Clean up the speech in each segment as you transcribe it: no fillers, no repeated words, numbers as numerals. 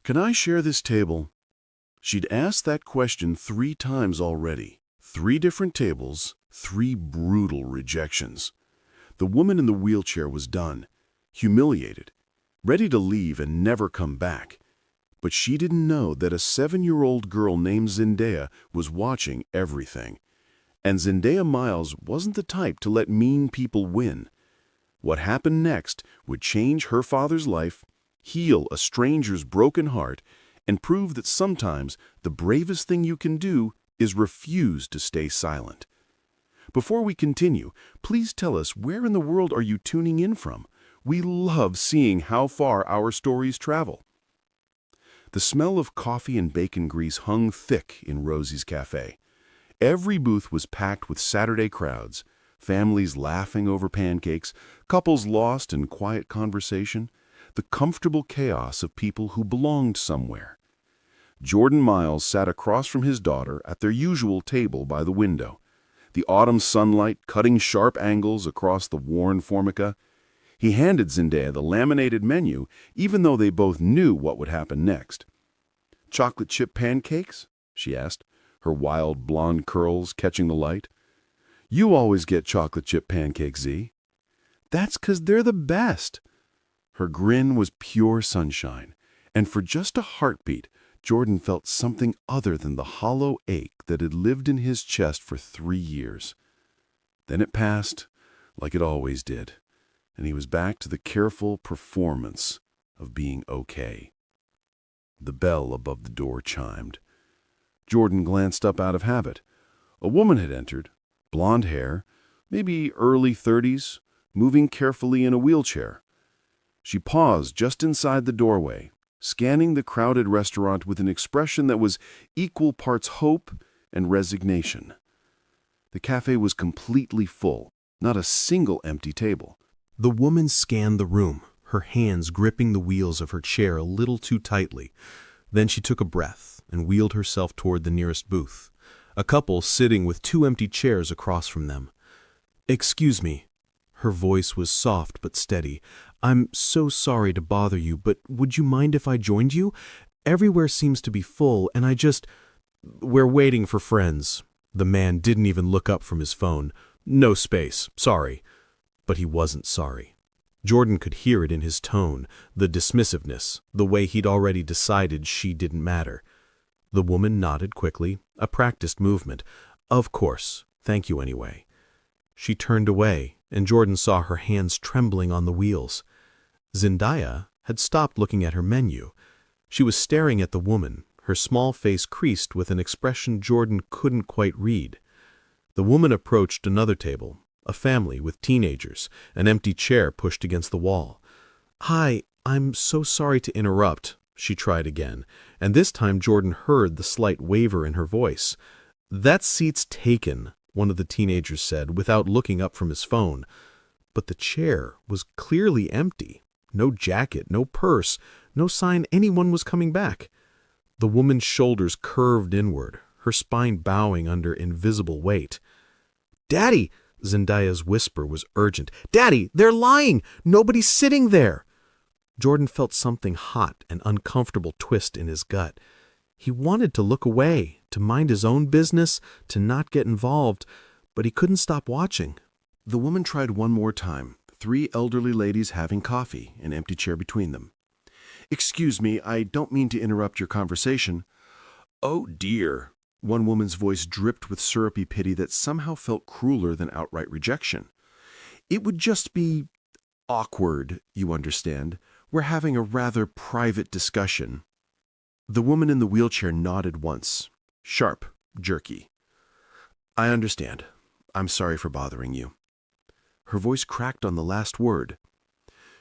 "Can I share this table?" She'd asked that question 3 times already. 3 different tables, 3 brutal rejections. The woman in the wheelchair was done, humiliated, ready to leave and never come back. But she didn't know that a 7-year-old girl named Zendaya was watching everything. And Zendaya Miles wasn't the type to let mean people win. What happened next would change her father's life, heal a stranger's broken heart, and prove that sometimes the bravest thing you can do is refuse to stay silent. Before we continue, please tell us, where in the world are you tuning in from? We love seeing how far our stories travel. The smell of coffee and bacon grease hung thick in Rosie's cafe. Every booth was packed with Saturday crowds, families laughing over pancakes, couples lost in quiet conversation, the comfortable chaos of people who belonged somewhere. Jordan Miles sat across from his daughter at their usual table by the window, the autumn sunlight cutting sharp angles across the worn formica. He handed Zendaya the laminated menu, even though they both knew what would happen next. "Chocolate chip pancakes?" she asked, her wild blonde curls catching the light. "You always get chocolate chip pancakes, Z." "That's 'cause they're the best." Her grin was pure sunshine, and for just a heartbeat, Jordan felt something other than the hollow ache that had lived in his chest for 3 years. Then it passed, like it always did, and he was back to the careful performance of being okay. The bell above the door chimed. Jordan glanced up out of habit. A woman had entered, blonde hair, maybe early 30s, moving carefully in a wheelchair. She paused just inside the doorway, scanning the crowded restaurant with an expression that was equal parts hope and resignation. The cafe was completely full, not a single empty table. The woman scanned the room, her hands gripping the wheels of her chair a little too tightly. Then she took a breath and wheeled herself toward the nearest booth, a couple sitting with 2 empty chairs across from them. "Excuse me." Her voice was soft but steady. "I'm so sorry to bother you, but would you mind if I joined you? Everywhere seems to be full, and we're waiting for friends." The man didn't even look up from his phone. "No space, sorry." But he wasn't sorry. Jordan could hear it in his tone, the dismissiveness, the way he'd already decided she didn't matter. The woman nodded quickly, a practiced movement. "Of course, thank you anyway." She turned away, and Jordan saw her hands trembling on the wheels. Zendaya had stopped looking at her menu. She was staring at the woman, her small face creased with an expression Jordan couldn't quite read. The woman approached another table, a family with teenagers, an empty chair pushed against the wall. "Hi, I'm so sorry to interrupt," she tried again, and this time Jordan heard the slight waver in her voice. "That seat's taken," one of the teenagers said, without looking up from his phone. But the chair was clearly empty. No jacket, no purse, no sign anyone was coming back. The woman's shoulders curved inward, her spine bowing under invisible weight. "Daddy!" Zendaya's whisper was urgent. "Daddy, they're lying! Nobody's sitting there!" Jordan felt something hot and uncomfortable twist in his gut. He wanted to look away, to mind his own business, to not get involved, but he couldn't stop watching. The woman tried one more time, 3 elderly ladies having coffee, an empty chair between them. "Excuse me, I don't mean to interrupt your conversation." "Oh dear." One woman's voice dripped with syrupy pity that somehow felt crueler than outright rejection. "It would just be awkward, you understand. We're having a rather private discussion." The woman in the wheelchair nodded once, sharp, jerky. "I understand. I'm sorry for bothering you." Her voice cracked on the last word.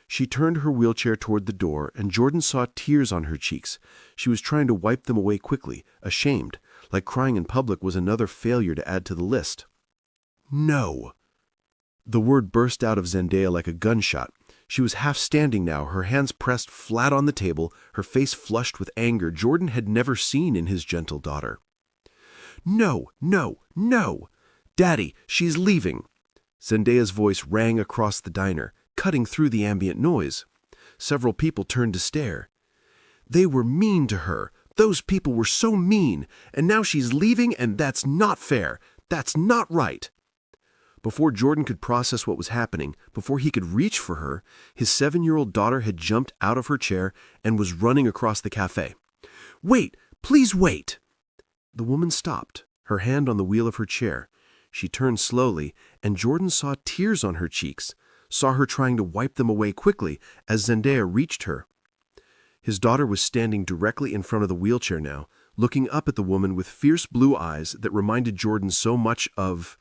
She turned her wheelchair toward the door, and Jordan saw tears on her cheeks. She was trying to wipe them away quickly, ashamed, like crying in public was another failure to add to the list. "No." The word burst out of Zendaya like a gunshot. She was half standing now, her hands pressed flat on the table, her face flushed with anger Jordan had never seen in his gentle daughter. "No, no, no! Daddy, she's leaving!" Zendaya's voice rang across the diner, cutting through the ambient noise. Several people turned to stare. They were mean to her. Those people were so mean, and now she's leaving, and that's not fair. That's not right. Before Jordan could process what was happening, before he could reach for her, his 7-year-old daughter had jumped out of her chair and was running across the cafe. "Wait! Please wait!" The woman stopped, her hand on the wheel of her chair. She turned slowly, and Jordan saw tears on her cheeks, saw her trying to wipe them away quickly as Zendaya reached her. His daughter was standing directly in front of the wheelchair now, looking up at the woman with fierce blue eyes that reminded Jordan so much of...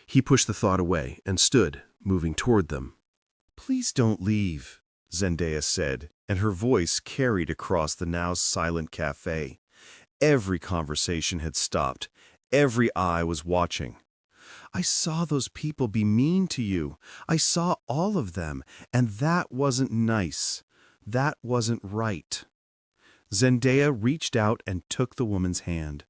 He pushed the thought away and stood, moving toward them. "Please don't leave," Zendaya said, and her voice carried across the now silent cafe. Every conversation had stopped. Every eye was watching. "I saw those people be mean to you. I saw all of them, and that wasn't nice. That wasn't right." Zendaya reached out and took the woman's hand.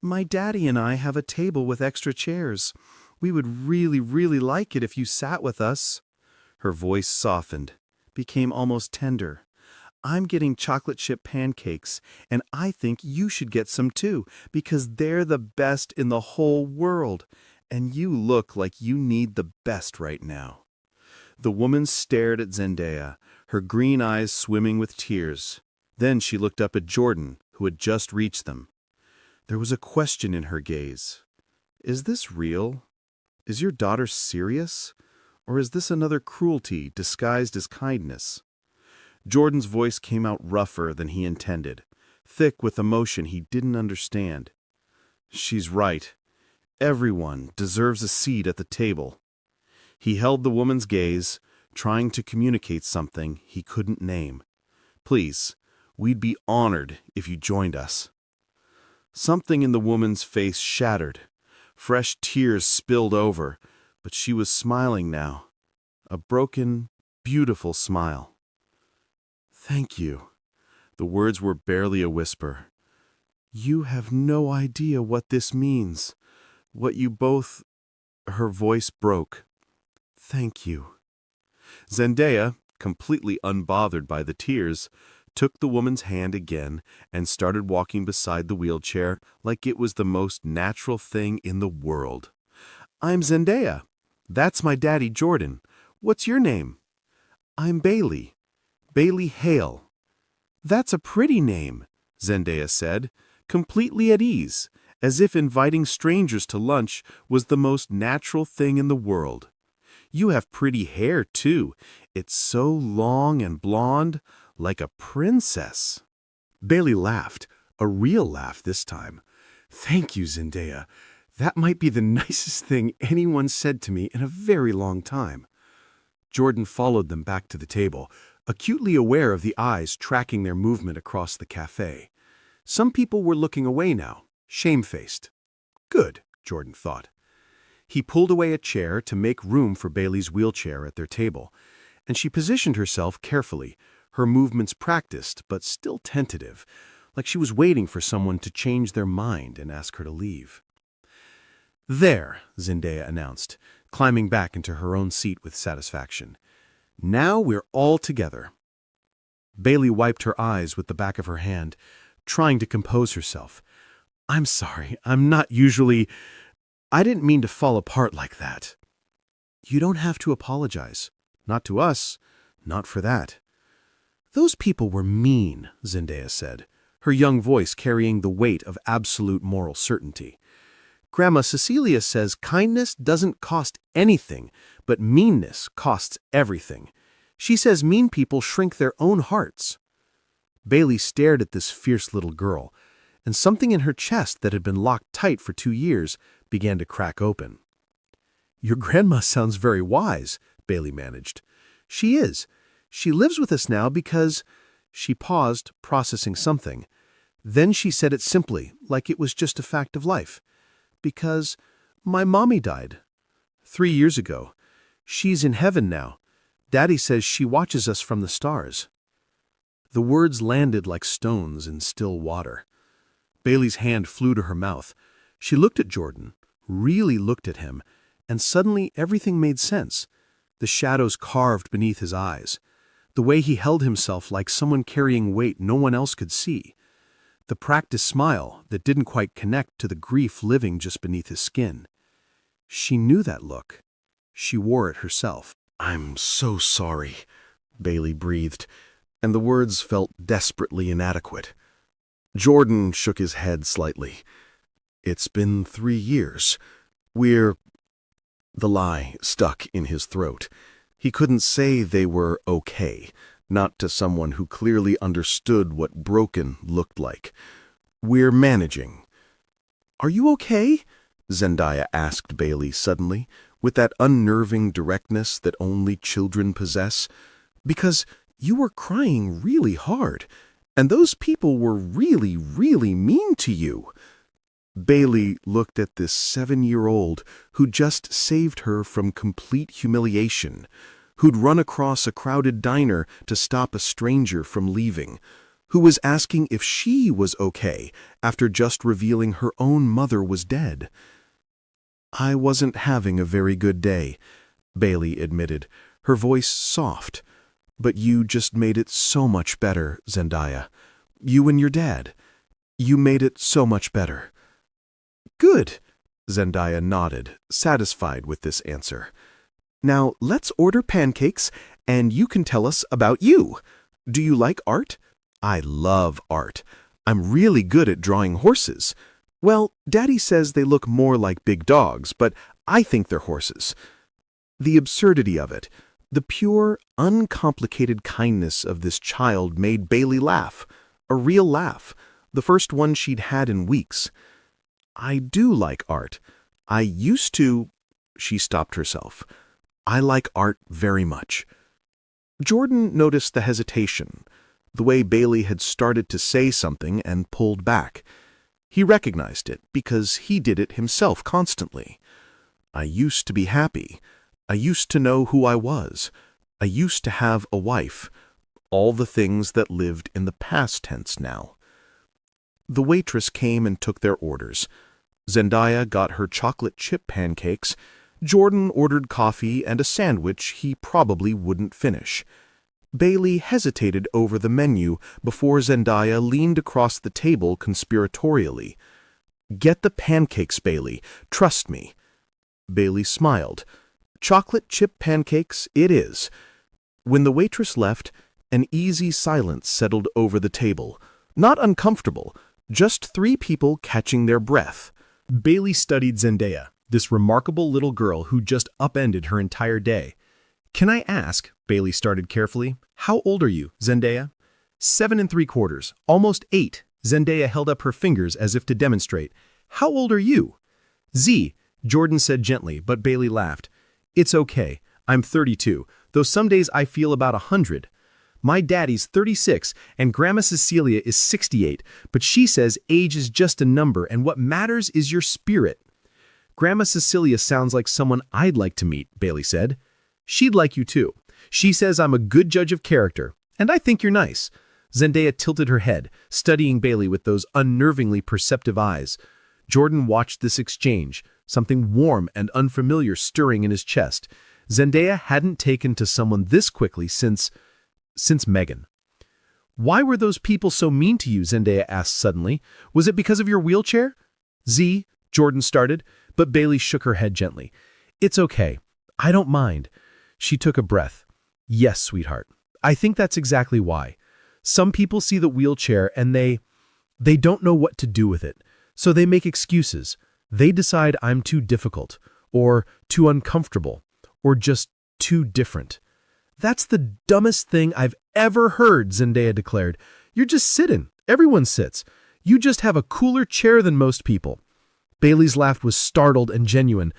"My daddy and I have a table with extra chairs. We would really, really like it if you sat with us." Her voice softened, became almost tender. "I'm getting chocolate chip pancakes, and I think you should get some too, because they're the best in the whole world, and you look like you need the best right now." The woman stared at Zendaya, her green eyes swimming with tears. Then she looked up at Jordan, who had just reached them. There was a question in her gaze. "Is this real? Is your daughter serious? Or is this another cruelty disguised as kindness?" Jordan's voice came out rougher than he intended, thick with emotion he didn't understand. "She's right. Everyone deserves a seat at the table." He held the woman's gaze, trying to communicate something he couldn't name. "Please, we'd be honored if you joined us." Something in the woman's face shattered. Fresh tears spilled over, but she was smiling now. A broken, beautiful smile. "Thank you." The words were barely a whisper. "You have no idea what this means. What you both..." Her voice broke. "Thank you." Zendaya, completely unbothered by the tears, took the woman's hand again and started walking beside the wheelchair like it was the most natural thing in the world. "I'm Zendaya. That's my daddy, Jordan. What's your name?" "I'm Bailey. Bailey Hale." "That's a pretty name," Zendaya said, completely at ease, as if inviting strangers to lunch was the most natural thing in the world. "You have pretty hair, too. It's so long and blonde, like a princess." Bailey laughed, a real laugh this time. "Thank you, Zendaya. That might be the nicest thing anyone said to me in a very long time." Jordan followed them back to the table, acutely aware of the eyes tracking their movement across the cafe. Some people were looking away now, shamefaced. Good, Jordan thought. He pulled away a chair to make room for Bailey's wheelchair at their table, and she positioned herself carefully, her movements practiced but still tentative, like she was waiting for someone to change their mind and ask her to leave. "There," Zendaya announced, climbing back into her own seat with satisfaction. "Now we're all together." Bailey wiped her eyes with the back of her hand, trying to compose herself. "I'm sorry, I'm not usually... I didn't mean to fall apart like that." "You don't have to apologize. Not to us, not for that." "Those people were mean," Zendaya said, her young voice carrying the weight of absolute moral certainty. "Grandma Cecilia says kindness doesn't cost anything, but meanness costs everything. She says mean people shrink their own hearts." Bailey stared at this fierce little girl, and something in her chest that had been locked tight for 2 years began to crack open. "Your grandma sounds very wise," Bailey managed. "She is. She lives with us now because..." She paused, processing something. Then she said it simply, like it was just a fact of life. "Because my mommy died 3 years ago. She's in heaven now. Daddy says she watches us from the stars." The words landed like stones in still water. Bailey's hand flew to her mouth. She looked at Jordan, really looked at him, and suddenly everything made sense. The shadows carved beneath his eyes. The way he held himself like someone carrying weight no one else could see. The practiced smile that didn't quite connect to the grief living just beneath his skin. She knew that look. She wore it herself. "I'm so sorry," Bailey breathed, and the words felt desperately inadequate. Jordan shook his head slightly. "It's been 3 years. We're—" The lie stuck in his throat. He couldn't say they were okay, not to someone who clearly understood what broken looked like. "We're managing." "Are you okay?" Zendaya asked Bailey suddenly, with that unnerving directness that only children possess. "Because you were crying really hard, and those people were really, really mean to you." Bailey looked at this 7-year-old who just saved her from complete humiliation, who'd run across a crowded diner to stop a stranger from leaving, who was asking if she was okay after just revealing her own mother was dead. "I wasn't having a very good day," Bailey admitted, her voice soft. "But you just made it so much better, Zendaya. You and your dad. You made it so much better." "Good," Zendaya nodded, satisfied with this answer. "Now let's order pancakes, and you can tell us about you. Do you like art?" "I love art. I'm really good at drawing horses." "Well, Daddy says they look more like big dogs, but I think they're horses." The absurdity of it, the pure, uncomplicated kindness of this child made Bailey laugh. A real laugh, the first one she'd had in weeks. "I do like art. I used to—" She stopped herself. "I like art very much." Jordan noticed the hesitation, the way Bailey had started to say something and pulled back. He recognized it because he did it himself constantly. "I used to be happy. I used to know who I was. I used to have a wife." All the things that lived in the past tense now. The waitress came and took their orders. Zendaya got her chocolate chip pancakes. Jordan ordered coffee and a sandwich he probably wouldn't finish. Bailey hesitated over the menu before Zendaya leaned across the table conspiratorially. "Get the pancakes, Bailey. Trust me." Bailey smiled. "Chocolate chip pancakes it is." When the waitress left, an easy silence settled over the table. Not uncomfortable, just 3 people catching their breath. Bailey studied Zendaya, this remarkable little girl who just upended her entire day. "Can I ask," Bailey started carefully, "how old are you, Zendaya?" 7 3/4, almost 8. Zendaya held up her fingers as if to demonstrate. "How old are you?" "Z," Jordan said gently, but Bailey laughed. "It's okay. I'm 32, though some days I feel about 100. My daddy's 36, and Grandma Cecilia is 68, but she says age is just a number and what matters is your spirit." "Grandma Cecilia sounds like someone I'd like to meet," Bailey said. "She'd like you too. She says I'm a good judge of character, and I think you're nice." Zendaya tilted her head, studying Bailey with those unnervingly perceptive eyes. Jordan watched this exchange, something warm and unfamiliar stirring in his chest. Zendaya hadn't taken to someone this quickly since Megan. "Why were those people so mean to you?" Zendaya asked suddenly. "Was it because of your wheelchair?" "Z," Jordan started, but Bailey shook her head gently. "It's okay. I don't mind." She took a breath. "Yes, sweetheart. I think that's exactly why. Some people see the wheelchair and they don't know what to do with it. So they make excuses. They decide I'm too difficult, or too uncomfortable, or just too different." "That's the dumbest thing I've ever heard," Zendaya declared. "You're just sitting. Everyone sits. You just have a cooler chair than most people." Bailey's laugh was startled and genuine.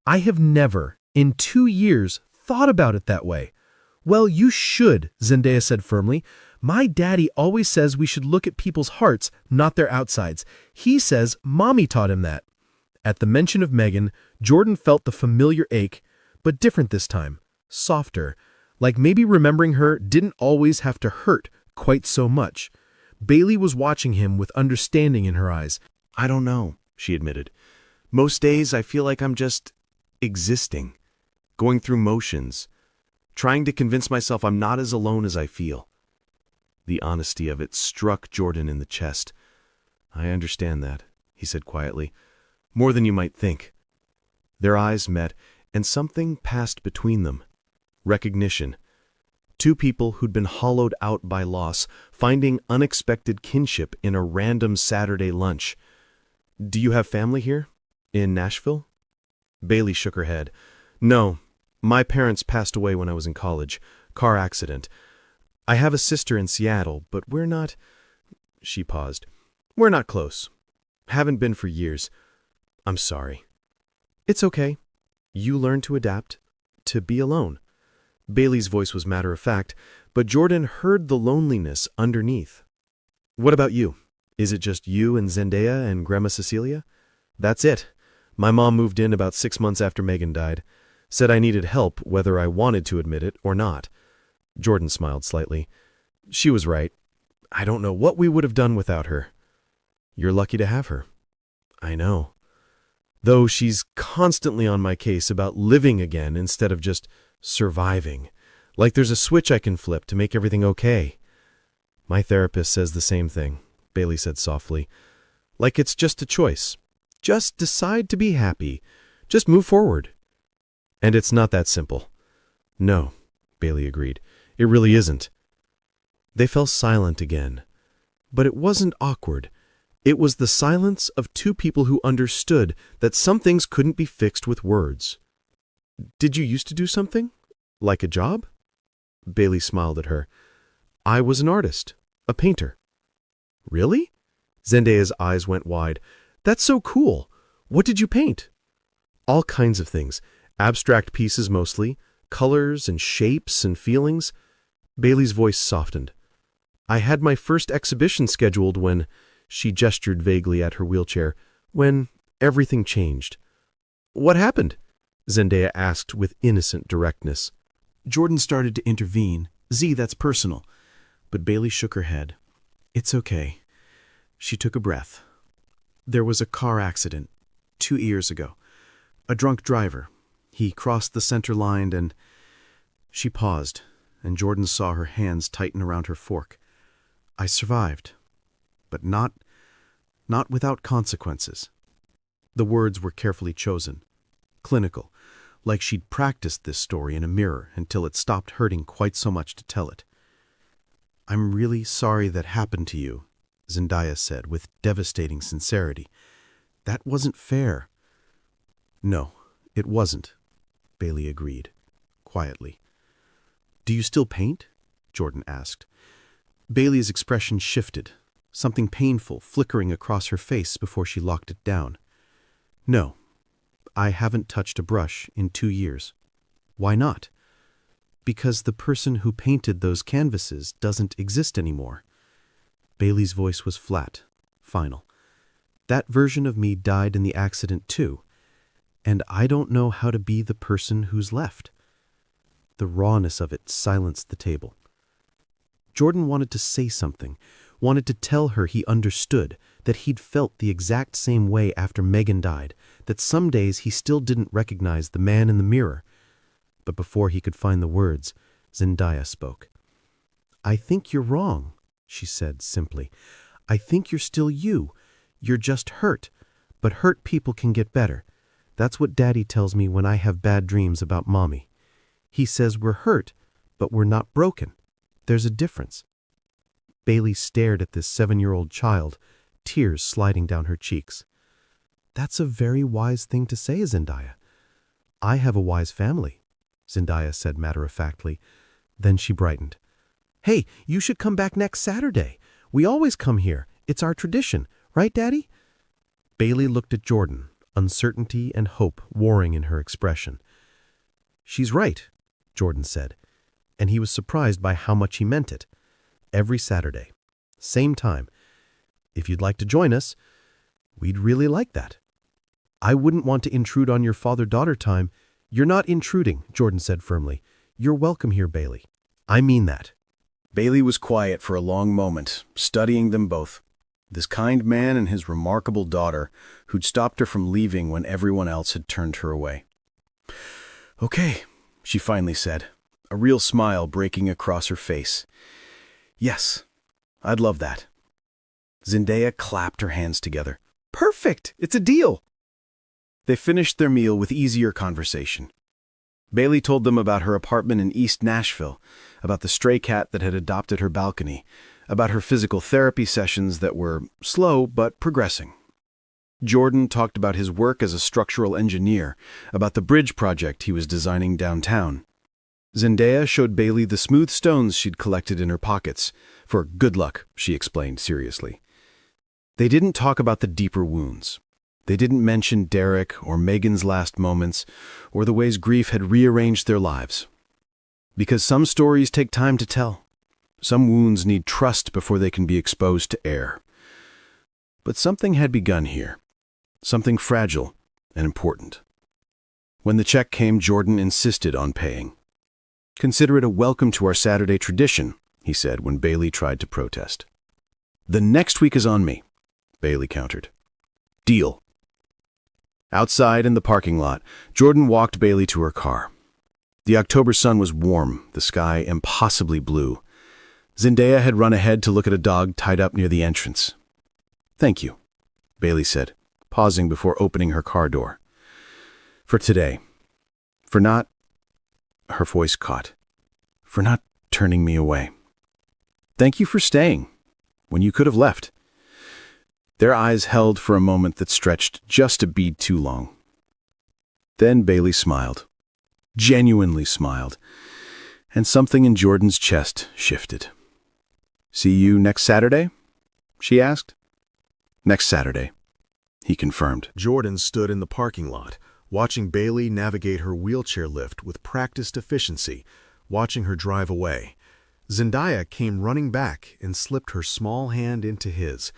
"I have never, in 2 years, thought about it that way." "Well, you should," Zendaya said firmly. "My daddy always says we should look at people's hearts, not their outsides. He says Mommy taught him that." At the mention of Megan, Jordan felt the familiar ache, but different this time, softer. Like maybe remembering her didn't always have to hurt quite so much. Bailey was watching him with understanding in her eyes. "I don't know," she admitted. "Most days I feel like I'm just existing, going through motions, trying to convince myself I'm not as alone as I feel. The honesty of it struck Jordan in the chest. I understand that, he said quietly. More than you might think. Their eyes met, and something passed between them. Recognition. Two people who'd been hollowed out by loss, finding unexpected kinship in a random Saturday lunch. Do you have family here? In Nashville? Bailey shook her head. No, my parents passed away when I was in college. Car accident. I have a sister in Seattle, but we're not... She paused. We're not close. Haven't been for years. I'm sorry. It's okay. You learn to adapt, to be alone. Bailey's voice was matter-of-fact, but Jordan heard the loneliness underneath. What about you? Is it just you and Zendaya and Grandma Cecilia? That's it. My mom moved in about 6 months after Megan died. Said I needed help whether I wanted to admit it or not. Jordan smiled slightly. She was right. I don't know what we would have done without her. You're lucky to have her. I know. Though she's constantly on my case about living again instead of just surviving. Like there's a switch I can flip to make everything okay. My therapist says the same thing, Bailey said softly. Like it's just a choice. Just decide to be happy. Just move forward. And it's not that simple. No, Bailey agreed. It really isn't. They fell silent again. But it wasn't awkward. It was the silence of two people who understood that some things couldn't be fixed with words. Did you used to do something? Like a job? Bailey smiled at her. I was an artist. A painter. Really? Zendaya's eyes went wide. That's so cool. What did you paint? All kinds of things. Abstract pieces mostly. Colors and shapes and feelings. Bailey's voice softened. I had my first exhibition scheduled when... She gestured vaguely at her wheelchair. When everything changed. What happened? Zendaya asked with innocent directness. Jordan started to intervene. Z, that's personal. But Bailey shook her head. It's okay. She took a breath. There was a car accident 2 years ago. A drunk driver. He crossed the center line and... She paused, and Jordan saw her hands tighten around her fork. I survived. But not without consequences. The words were carefully chosen. Clinical, like she'd practiced this story in a mirror until it stopped hurting quite so much to tell it. I'm really sorry that happened to you, Zendaya said with devastating sincerity. That wasn't fair. No, it wasn't, Bailey agreed, quietly. Do you still paint? Jordan asked. Bailey's expression shifted, something painful flickering across her face before she locked it down. No, I haven't touched a brush in 2 years. Why not? Because the person who painted those canvases doesn't exist anymore. Bailey's voice was flat, final. That version of me died in the accident too, and I don't know how to be the person who's left. The rawness of it silenced the table. Jordan wanted to say something, wanted to tell her he understood, that he'd felt the exact same way after Megan died, that some days he still didn't recognize the man in the mirror. But before he could find the words, Zendaya spoke. I think you're wrong, she said simply. I think you're still you. You're just hurt. But hurt people can get better. That's what Daddy tells me when I have bad dreams about Mommy. He says we're hurt, but we're not broken. There's a difference. Bailey stared at this 7-year-old child, tears sliding down her cheeks. That's a very wise thing to say, Zendaya. I have a wise family, Zendaya said matter-of-factly. Then she brightened. Hey, you should come back next Saturday. We always come here. It's our tradition. Right, Daddy? Bailey looked at Jordan, uncertainty and hope warring in her expression. She's right, Jordan said, and he was surprised by how much he meant it. Every Saturday. Same time. If you'd like to join us, we'd really like that. I wouldn't want to intrude on your father-daughter time. You're not intruding, Jordan said firmly. You're welcome here, Bailey. I mean that. Bailey was quiet for a long moment, studying them both. This kind man and his remarkable daughter, who'd stopped her from leaving when everyone else had turned her away. Okay, she finally said. a real smile breaking across her face. "Yes, I'd love that." Zendaya clapped her hands together. "Perfect! It's a deal!" They finished their meal with easier conversation. Bailey told them about her apartment in East Nashville, about the stray cat that had adopted her balcony, about her physical therapy sessions that were slow but progressing. Jordan talked about his work as a structural engineer, about the bridge project he was designing downtown. Zendaya showed Bailey the smooth stones she'd collected in her pockets. For good luck, she explained seriously. They didn't talk about the deeper wounds. They didn't mention Derek or Megan's last moments or the ways grief had rearranged their lives. Because some stories take time to tell. Some wounds need trust before they can be exposed to air. But something had begun here. Something fragile and important. When the check came, Jordan insisted on paying. "Consider it a welcome to our Saturday tradition," he said when Bailey tried to protest. "The next week is on me," Bailey countered. "Deal." Outside in the parking lot, Jordan walked Bailey to her car. The October sun was warm, the sky impossibly blue. Zendaya had run ahead to look at a dog tied up near the entrance. "Thank you," Bailey said, pausing before opening her car door. "For today. For not—" her voice caught. "For not turning me away. Thank you for staying, when you could have left." Their eyes held for a moment that stretched just a bead too long. Then Bailey smiled. Genuinely smiled. And something in Jordan's chest shifted. "See you next Saturday?" she asked. "Next Saturday," he confirmed. Jordan stood in the parking lot, watching Bailey navigate her wheelchair lift with practiced efficiency, watching her drive away. Zendaya came running back and slipped her small hand into his.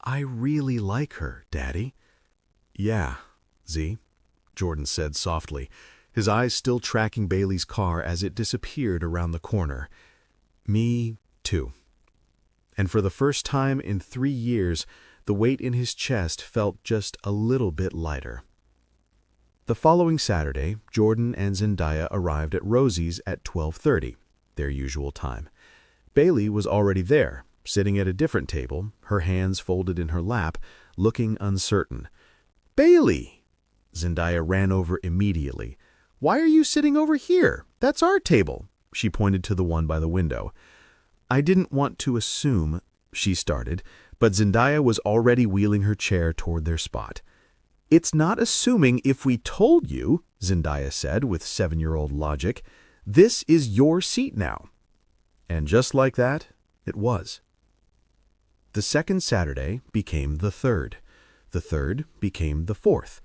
"I really like her, Daddy." "Yeah, Z," Jordan said softly, his eyes still tracking Bailey's car as it disappeared around the corner. "Me too." And for the first time in 3 years, the weight in his chest felt just a little bit lighter. The following Saturday, Jordan and Zendaya arrived at Rosie's at 12:30, their usual time. Bailey was already there, sitting at a different table, her hands folded in her lap, looking uncertain. "Bailey!" Zendaya ran over immediately. "Why are you sitting over here? That's our table." She pointed to the one by the window. "I didn't want to assume," she started, but Zendaya was already wheeling her chair toward their spot. "It's not assuming if we told you," Zendaya said with 7-year-old logic. "This is your seat now." And just like that, it was. The second Saturday became the third. The third became the fourth.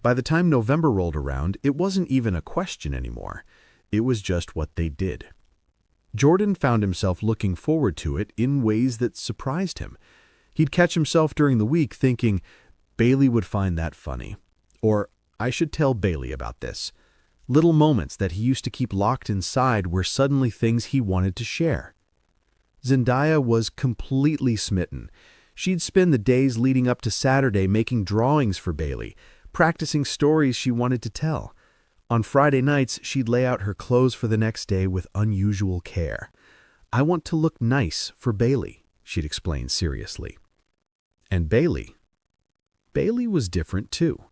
By the time November rolled around, it wasn't even a question anymore. It was just what they did. Jordan found himself looking forward to it in ways that surprised him. He'd catch himself during the week thinking, Bailey would find that funny. Or, I should tell Bailey about this. Little moments that he used to keep locked inside were suddenly things he wanted to share. Zendaya was completely smitten. She'd spend the days leading up to Saturday making drawings for Bailey, practicing stories she wanted to tell. On Friday nights, she'd lay out her clothes for the next day with unusual care. "I want to look nice for Bailey," she'd explain seriously. And Bailey was different too.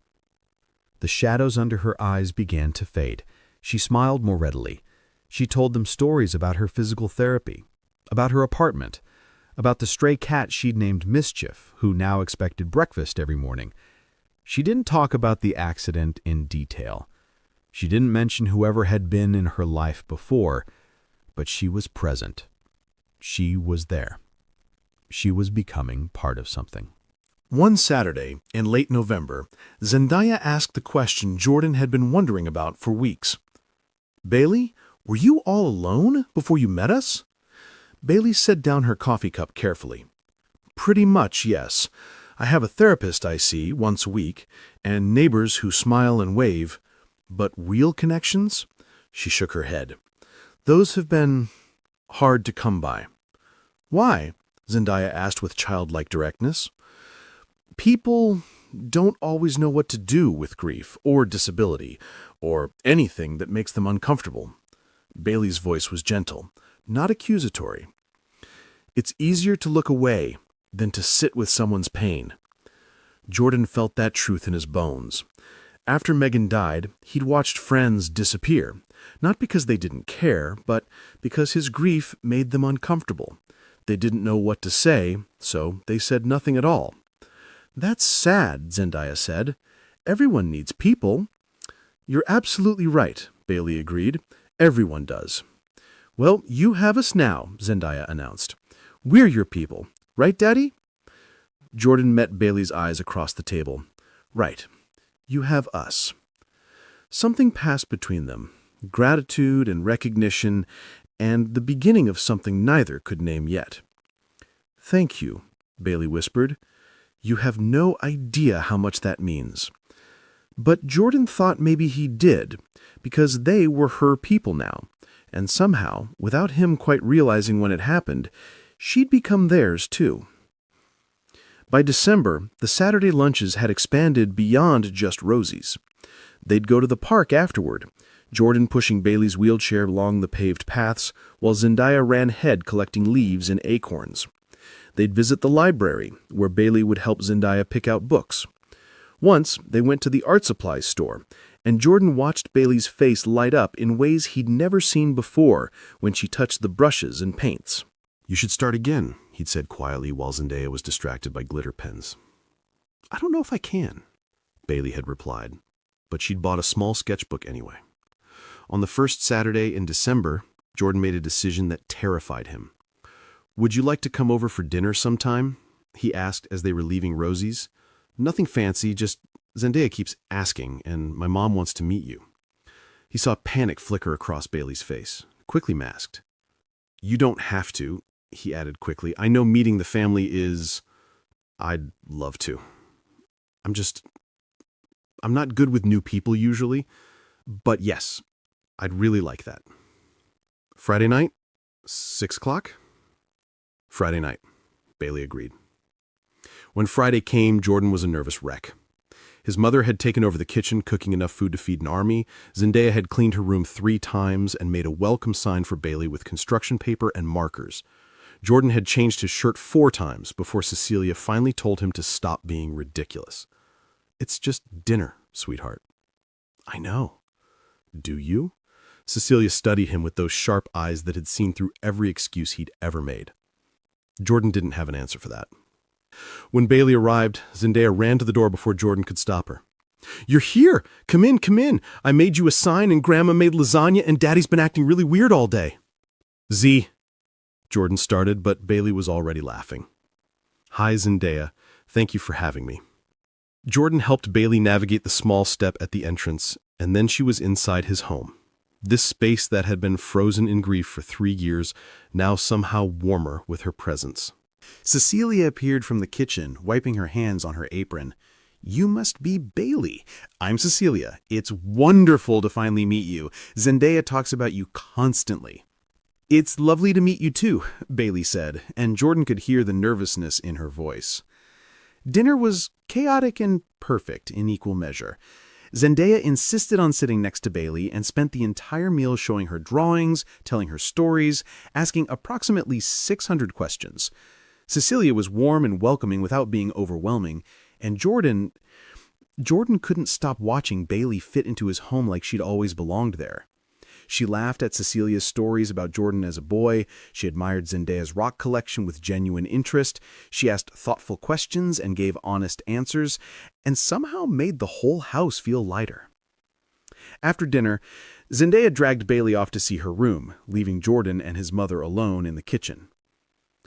The shadows under her eyes began to fade. She smiled more readily. She told them stories about her physical therapy, about her apartment, about the stray cat she'd named Mischief, who now expected breakfast every morning. She didn't talk about the accident in detail. She didn't mention whoever had been in her life before, but she was present. She was there. She was becoming part of something. One Saturday, in late November, Zendaya asked the question Jordan had been wondering about for weeks. "Bailey, were you all alone before you met us?" Bailey set down her coffee cup carefully. "Pretty much, yes. I have a therapist I see once a week, and neighbors who smile and wave. But real connections?" She shook her head. "Those have been hard to come by." "Why?" Zendaya asked with childlike directness. "People don't always know what to do with grief or disability or anything that makes them uncomfortable. Bailey's voice was gentle, not accusatory. "It's easier to look away than to sit with someone's pain." Jordan felt that truth in his bones. After Megan died, he'd watched friends disappear, not because they didn't care, but because his grief made them uncomfortable. They didn't know what to say, so they said nothing at all. "That's sad," Zendaya said. "Everyone needs people." "You're absolutely right," Bailey agreed. "Everyone does." "Well, you have us now," Zendaya announced. "We're your people. Right, Daddy?" Jordan met Bailey's eyes across the table. "Right. You have us." Something passed between them, gratitude and recognition, and the beginning of something neither could name yet. "Thank you," Bailey whispered. "You have no idea how much that means." But Jordan thought maybe he did, because they were her people now, and somehow, without him quite realizing when it happened, she'd become theirs too. By December, the Saturday lunches had expanded beyond just Rosie's. They'd go to the park afterward, Jordan pushing Bailey's wheelchair along the paved paths, while Zendaya ran ahead collecting leaves and acorns. They'd visit the library, where Bailey would help Zendaya pick out books. Once, they went to the art supplies store, and Jordan watched Bailey's face light up in ways he'd never seen before when she touched the brushes and paints. "You should start again," he'd said quietly while Zendaya was distracted by glitter pens. "I don't know if I can," Bailey had replied, but she'd bought a small sketchbook anyway. On the first Saturday in December, Jordan made a decision that terrified him. "Would you like to come over for dinner sometime?" he asked as they were leaving Rosie's. "Nothing fancy, just Zendaya keeps asking, and my mom wants to meet you." He saw panic flicker across Bailey's face, quickly masked. "You don't have to," he added quickly. "I know meeting the family is... I'd love to. I'm not good with new people usually, but yes, I'd really like that." "Friday night? 6 o'clock?" "Friday night," Bailey agreed. When Friday came, Jordan was a nervous wreck. His mother had taken over the kitchen, cooking enough food to feed an army. Zendaya had cleaned her room 3 times and made a welcome sign for Bailey with construction paper and markers. Jordan had changed his shirt 4 times before Cecilia finally told him to stop being ridiculous. "It's just dinner, sweetheart." "I know." "Do you?" Cecilia studied him with those sharp eyes that had seen through every excuse he'd ever made. Jordan didn't have an answer for that. When Bailey arrived, Zendaya ran to the door before Jordan could stop her. "You're here! Come in, come in! I made you a sign and Grandma made lasagna and Daddy's been acting really weird all day." Jordan started, but Bailey was already laughing. "Hi, Zendaya. Thank you for having me." Jordan helped Bailey navigate the small step at the entrance, and then she was inside his home. This space that had been frozen in grief for 3 years, now somehow warmer with her presence. Cecilia appeared from the kitchen, wiping her hands on her apron. "You must be Bailey. I'm Cecilia. It's wonderful to finally meet you. Zendaya talks about you constantly." "It's lovely to meet you too," Bailey said, and Jordan could hear the nervousness in her voice. Dinner was chaotic and perfect in equal measure. Zendaya insisted on sitting next to Bailey and spent the entire meal showing her drawings, telling her stories, asking approximately 600 questions. Cecilia was warm and welcoming without being overwhelming, and Jordan couldn't stop watching Bailey fit into his home like she'd always belonged there. She laughed at Cecilia's stories about Jordan as a boy, she admired Zendaya's rock collection with genuine interest, she asked thoughtful questions and gave honest answers, and somehow made the whole house feel lighter. After dinner, Zendaya dragged Bailey off to see her room, leaving Jordan and his mother alone in the kitchen.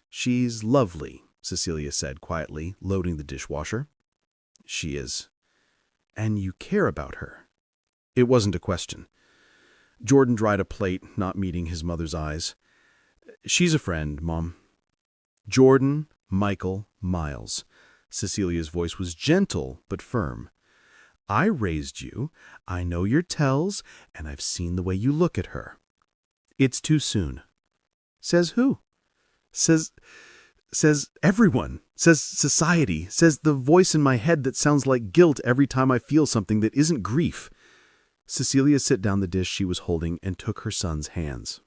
"She's lovely," Cecilia said quietly, loading the dishwasher. "She is. And you care about her." It wasn't a question. Jordan dried a plate, not meeting his mother's eyes. "She's a friend, Mom." "Jordan, Michael, Miles." Cecilia's voice was gentle but firm. "I raised you, I know your tells, and I've seen the way you look at her." "It's too soon." "Says who?" Says everyone. Says society. Says the voice in my head that sounds like guilt every time I feel something that isn't grief." Cecilia set down the dish she was holding and took her son's hands.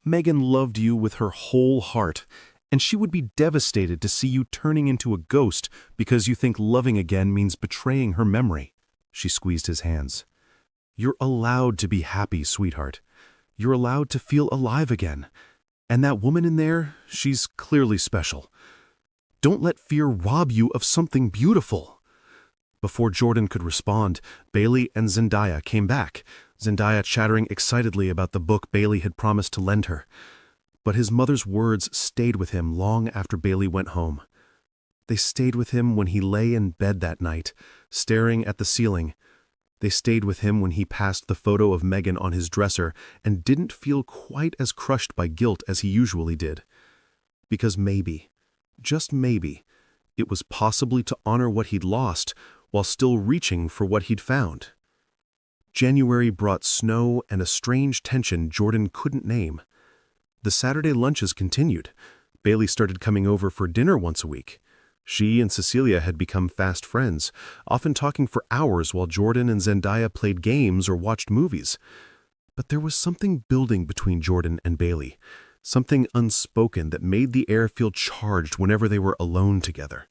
Megan loved you with her whole heart, and she would be devastated to see you turning into a ghost because you think loving again means betraying her memory. She squeezed his hands. You're allowed to be happy, sweetheart. You're allowed to feel alive again. And that woman in there, she's clearly special. Don't let fear rob you of something beautiful. Before Jordan could respond, Bailey and Zendaya came back, Zendaya chattering excitedly about the book Bailey had promised to lend her. But his mother's words stayed with him long after Bailey went home. They stayed with him when he lay in bed that night, staring at the ceiling. They stayed with him when he passed the photo of Megan on his dresser and didn't feel quite as crushed by guilt as he usually did. Because maybe, just maybe, it was possibly to honor what he'd lost while still reaching for what he'd found. January brought snow and a strange tension Jordan couldn't name. The Saturday lunches continued. Bailey started coming over for dinner once a week. She and Cecilia had become fast friends, often talking for hours while Jordan and Zendaya played games or watched movies. But there was something building between Jordan and Bailey, something unspoken that made the air feel charged whenever they were alone together.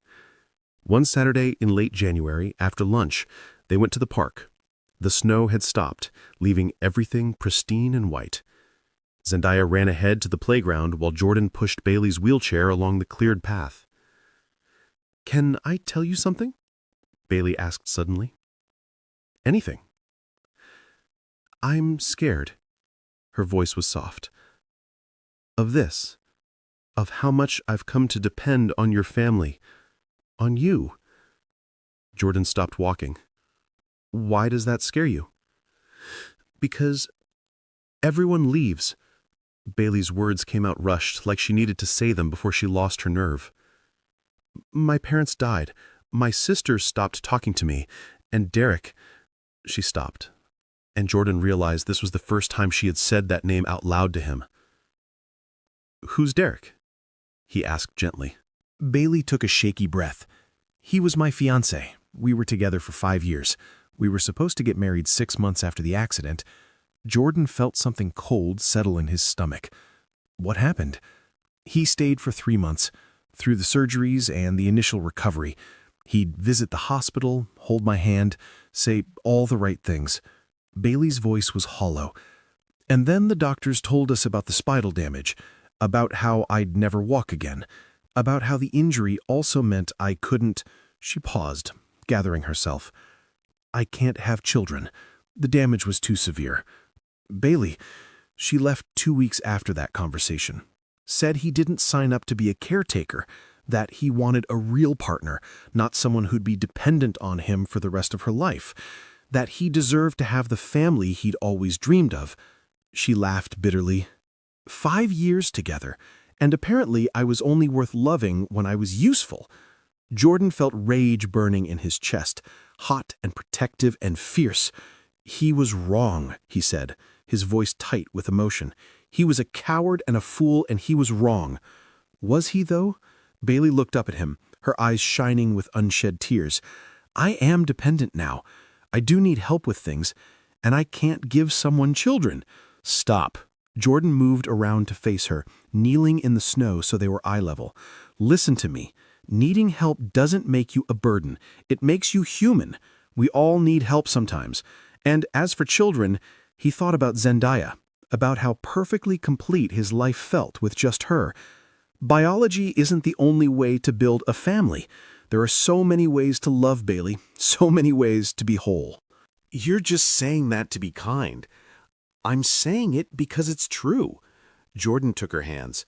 One Saturday in late January, after lunch, they went to the park. The snow had stopped, leaving everything pristine and white. Zendaya ran ahead to the playground while Jordan pushed Bailey's wheelchair along the cleared path. "Can I tell you something?" Bailey asked suddenly. "Anything." "I'm scared." Her voice was soft. "Of this. Of how much I've come to depend on your family. On you." Jordan stopped walking. "Why does that scare you?" "Because everyone leaves." Bailey's words came out rushed, like she needed to say them before she lost her nerve. "My parents died. My sister stopped talking to me. And Derek—" She stopped, and Jordan realized this was the first time she had said that name out loud to him. "Who's Derek?" he asked gently. Bailey took a shaky breath. "He was my fiancé. We were together for 5 years. We were supposed to get married 6 months after the accident." Jordan felt something cold settle in his stomach. What happened? "He stayed for 3 months. Through the surgeries and the initial recovery. He'd visit the hospital, hold my hand, say all the right things." Bailey's voice was hollow. "And then the doctors told us about the spinal damage, about how I'd never walk again, about how the injury also meant I couldn't—" She paused, gathering herself. "I can't have children. The damage was too severe. Bailey," she left 2 weeks after that conversation, "said he didn't sign up to be a caretaker, that he wanted a real partner, not someone who'd be dependent on him for the rest of her life, that he deserved to have the family he'd always dreamed of." She laughed bitterly. 5 years together, and apparently I was only worth loving when I was useful." Jordan felt rage burning in his chest, hot and protective and fierce. "He was wrong," he said, his voice tight with emotion. "He was a coward and a fool, and he was wrong." Was he, though? Bailey looked up at him, her eyes shining with unshed tears. "I am dependent now. I do need help with things, and I can't give someone children." "Stop." Jordan moved around to face her, kneeling in the snow so they were eye level. "Listen to me. Needing help doesn't make you a burden. It makes you human. We all need help sometimes. And as for children," he thought about Zendaya, about how perfectly complete his life felt with just her. "Biology isn't the only way to build a family. There are so many ways to love, Bailey, so many ways to be whole." "You're just saying that to be kind. I'm saying it because it's true." Jordan took her hands.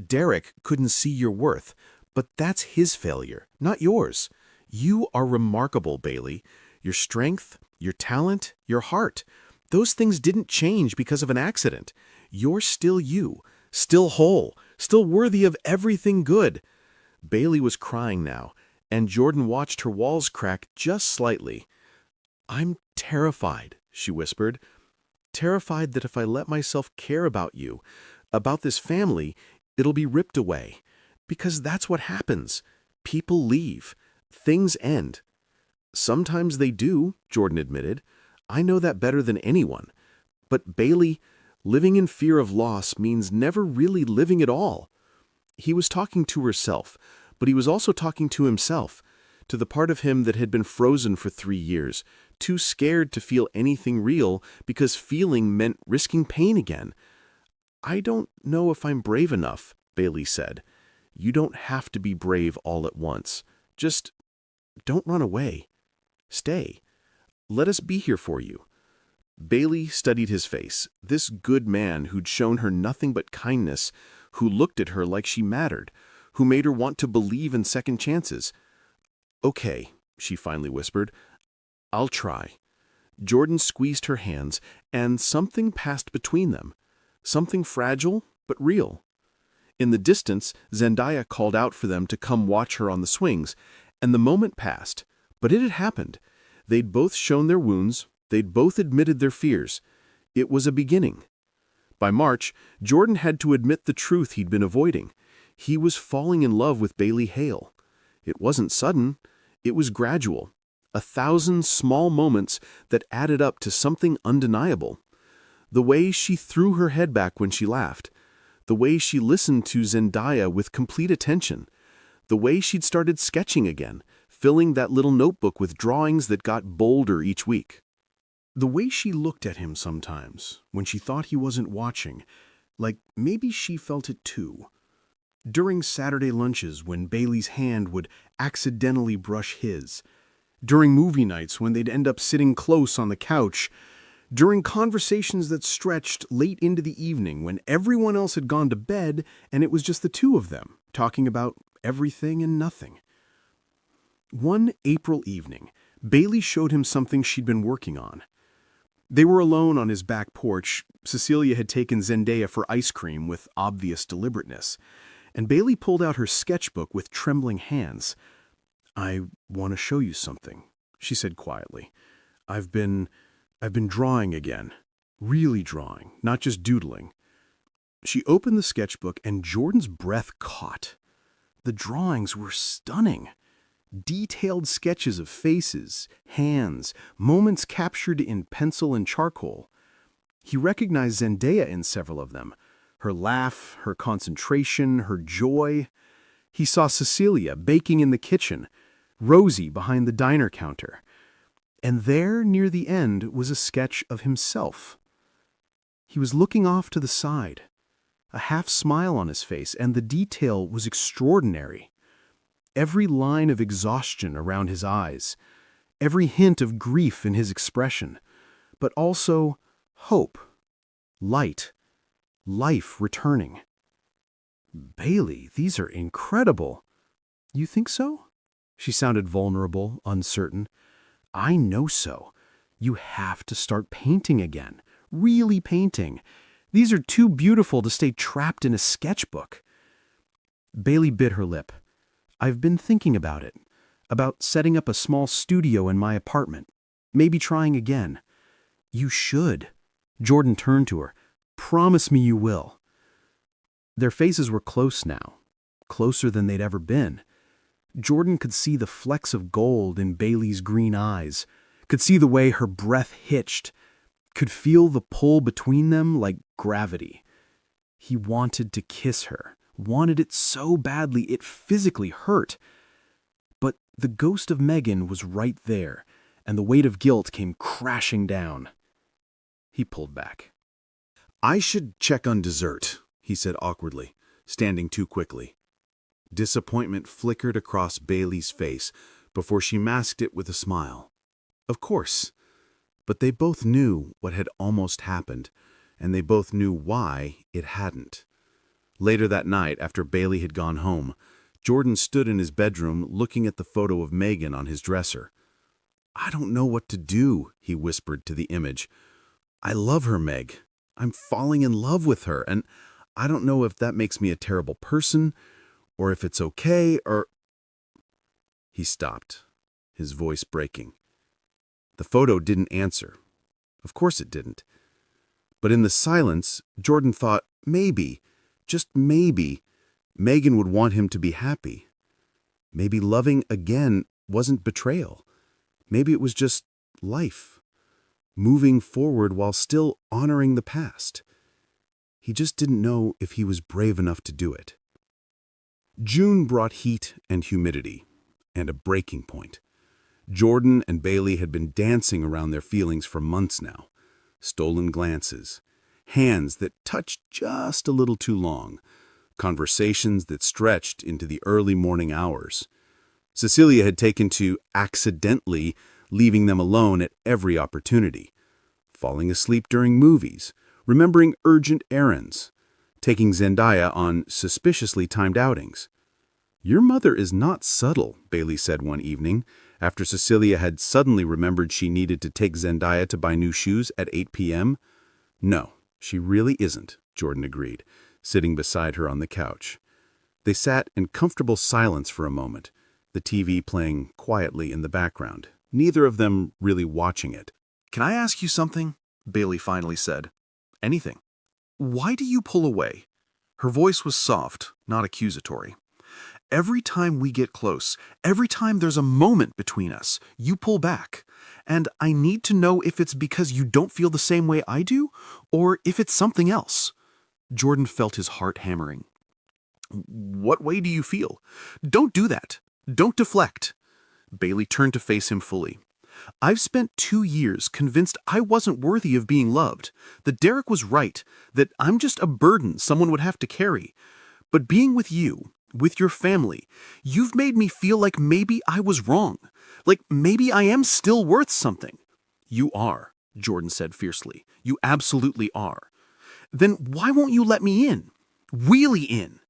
"Derek couldn't see your worth, but that's his failure, not yours. You are remarkable, Bailey. Your strength, your talent, your heart. Those things didn't change because of an accident. You're still you, still whole, still worthy of everything good." Bailey was crying now, and Jordan watched her walls crack just slightly. "I'm terrified," she whispered. "Terrified that if I let myself care about you, about this family, it'll be ripped away. Because that's what happens. People leave. Things end." "Sometimes they do," Jordan admitted. I know that better than anyone. But Bailey, living in fear of loss means never really living at all. He was talking to herself, but he was also talking to himself, to the part of him that had been frozen for 3 years, too scared to feel anything real because feeling meant risking pain again. I don't know if I'm brave enough, Bailey said. You don't have to be brave all at once. Just don't run away. Stay. Let us be here for you. Bailey studied his face, this good man who'd shown her nothing but kindness, who looked at her like she mattered, who made her want to believe in second chances. Okay, she finally whispered. I'll try. Jordan squeezed her hands, and something passed between them. Something fragile, but real. In the distance, Zendaya called out for them to come watch her on the swings, and the moment passed. But it had happened. They'd both shown their wounds. They'd both admitted their fears. It was a beginning. By March, Jordan had to admit the truth he'd been avoiding. He was falling in love with Bailey Hale. It wasn't sudden. It was gradual. 1,000 small moments that added up to something undeniable. The way she threw her head back when she laughed. The way she listened to Zendaya with complete attention. The way she'd started sketching again, filling that little notebook with drawings that got bolder each week. The way she looked at him sometimes, when she thought he wasn't watching, like maybe she felt it too. During Saturday lunches when Bailey's hand would accidentally brush his. During movie nights when they'd end up sitting close on the couch. During conversations that stretched late into the evening when everyone else had gone to bed and it was just the two of them, talking about everything and nothing. One April evening, Bailey showed him something she'd been working on. They were alone on his back porch. Cecilia had taken Zendaya for ice cream with obvious deliberateness, and Bailey pulled out her sketchbook with trembling hands. I want to show you something, she said quietly. I've been drawing again. Really drawing, not just doodling. She opened the sketchbook and Jordan's breath caught. The drawings were stunning. Detailed sketches of faces, hands, moments captured in pencil and charcoal. He recognized Zendaya in several of them. Her laugh, her concentration, her joy. He saw Cecilia baking in the kitchen, Rosie behind the diner counter. And there, near the end, was a sketch of himself. He was looking off to the side, a half smile on his face, and the detail was extraordinary. Every line of exhaustion around his eyes, every hint of grief in his expression, but also hope, light, life returning. Bailey, these are incredible. You think so? She sounded vulnerable, uncertain. I know so. You have to start painting again, really painting. These are too beautiful to stay trapped in a sketchbook. Bailey bit her lip. I've been thinking about it, about setting up a small studio in my apartment, maybe trying again. You should. Jordan turned to her. Promise me you will. Their faces were close now, closer than they'd ever been. Jordan could see the flecks of gold in Bailey's green eyes, could see the way her breath hitched, could feel the pull between them like gravity. He wanted to kiss her. Wanted it so badly it physically hurt. But the ghost of Megan was right there, and the weight of guilt came crashing down. He pulled back. I should check on dessert, he said awkwardly, standing too quickly. Disappointment flickered across Bailey's face before she masked it with a smile. Of course. But they both knew what had almost happened, and they both knew why it hadn't. Later that night, after Bailey had gone home, Jordan stood in his bedroom looking at the photo of Megan on his dresser. I don't know what to do, he whispered to the image. I love her, Meg. I'm falling in love with her, and I don't know if that makes me a terrible person, or if it's okay, or... He stopped, his voice breaking. The photo didn't answer. Of course it didn't. But in the silence, Jordan thought maybe, just maybe, Megan would want him to be happy. Maybe loving again wasn't betrayal. Maybe it was just life. moving forward while still honoring the past. He just didn't know if he was brave enough to do it. June brought heat and humidity, and a breaking point. Jordan and Bailey had been dancing around their feelings for months now. Stolen glances, hands that touched just a little too long, conversations that stretched into the early morning hours. Cecilia had taken to accidentally leaving them alone at every opportunity, falling asleep during movies, remembering urgent errands, taking Zendaya on suspiciously timed outings. "Your mother is not subtle," Bailey said one evening, after Cecilia had suddenly remembered she needed to take Zendaya to buy new shoes at 8 p.m. "No, she really isn't," Jordan agreed, sitting beside her on the couch. They sat in comfortable silence for a moment, the TV playing quietly in the background, neither of them really watching it. "Can I ask you something?" Bailey finally said. "Anything. Why do you pull away?" Her voice was soft, not accusatory. "Every time we get close, every time there's a moment between us, you pull back. And I need to know if it's because you don't feel the same way I do, or if it's something else." Jordan felt his heart hammering. "What way do you feel? Don't do that. Don't deflect." Bailey turned to face him fully. "I've spent 2 years convinced I wasn't worthy of being loved, that Derek was right, that I'm just a burden someone would have to carry. But being with you, with your family, you've made me feel like maybe I was wrong, like maybe I am still worth something." "You are," Jordan said fiercely. "You absolutely are." "Then why won't you let me in? Really in?"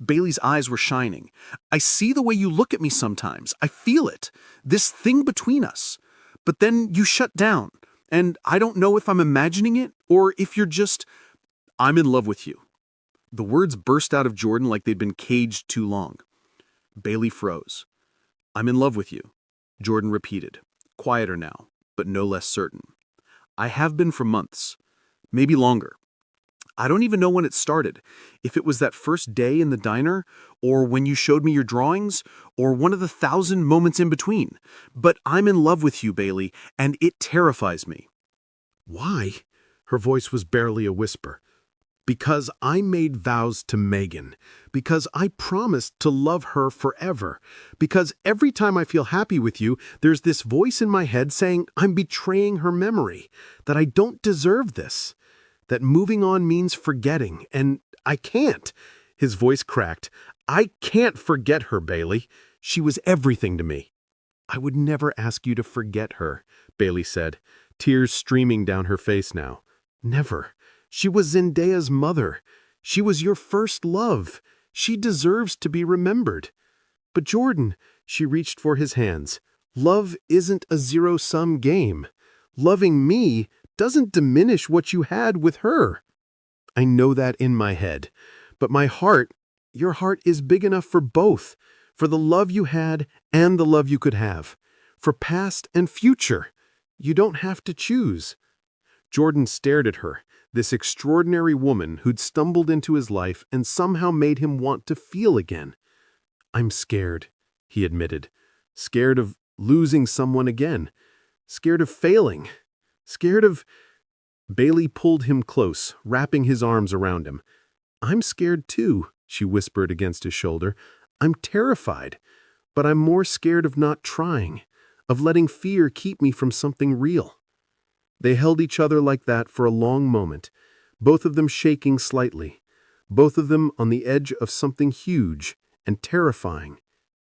Bailey's eyes were shining. "I see the way you look at me sometimes. I feel it. This thing between us. But then you shut down. And I don't know if I'm imagining it or if you're just... I'm in love with you." The words burst out of Jordan like they'd been caged too long. Bailey froze. "I'm in love with you," Jordan repeated, quieter now, but no less certain. "I have been for months. Maybe longer. I don't even know when it started, if it was that first day in the diner, or when you showed me your drawings, or one of the 1,000 moments in between. But I'm in love with you, Bailey, and it terrifies me." "Why?" Her voice was barely a whisper. "Because I made vows to Megan. Because I promised to love her forever. Because every time I feel happy with you, there's this voice in my head saying I'm betraying her memory, that I don't deserve this, that moving on means forgetting, and I can't." His voice cracked. "I can't forget her, Bailey. She was everything to me." "I would never ask you to forget her," Bailey said, tears streaming down her face now. "Never. She was Zendaya's mother. She was your first love. She deserves to be remembered." "But Jordan," she reached for his hands, "love isn't a zero-sum game. Loving me doesn't diminish what you had with her." "I know that in my head. But my heart, your heart is big enough for both, for the love you had and the love you could have, for past and future. You don't have to choose." Jordan stared at her, this extraordinary woman who'd stumbled into his life and somehow made him want to feel again. "I'm scared," he admitted. "Scared of losing someone again. Scared of failing. Scared of—" Bailey pulled him close, wrapping his arms around him. "I'm scared too," she whispered against his shoulder. "I'm terrified. But I'm more scared of not trying, of letting fear keep me from something real." They held each other like that for a long moment, both of them shaking slightly, both of them on the edge of something huge and terrifying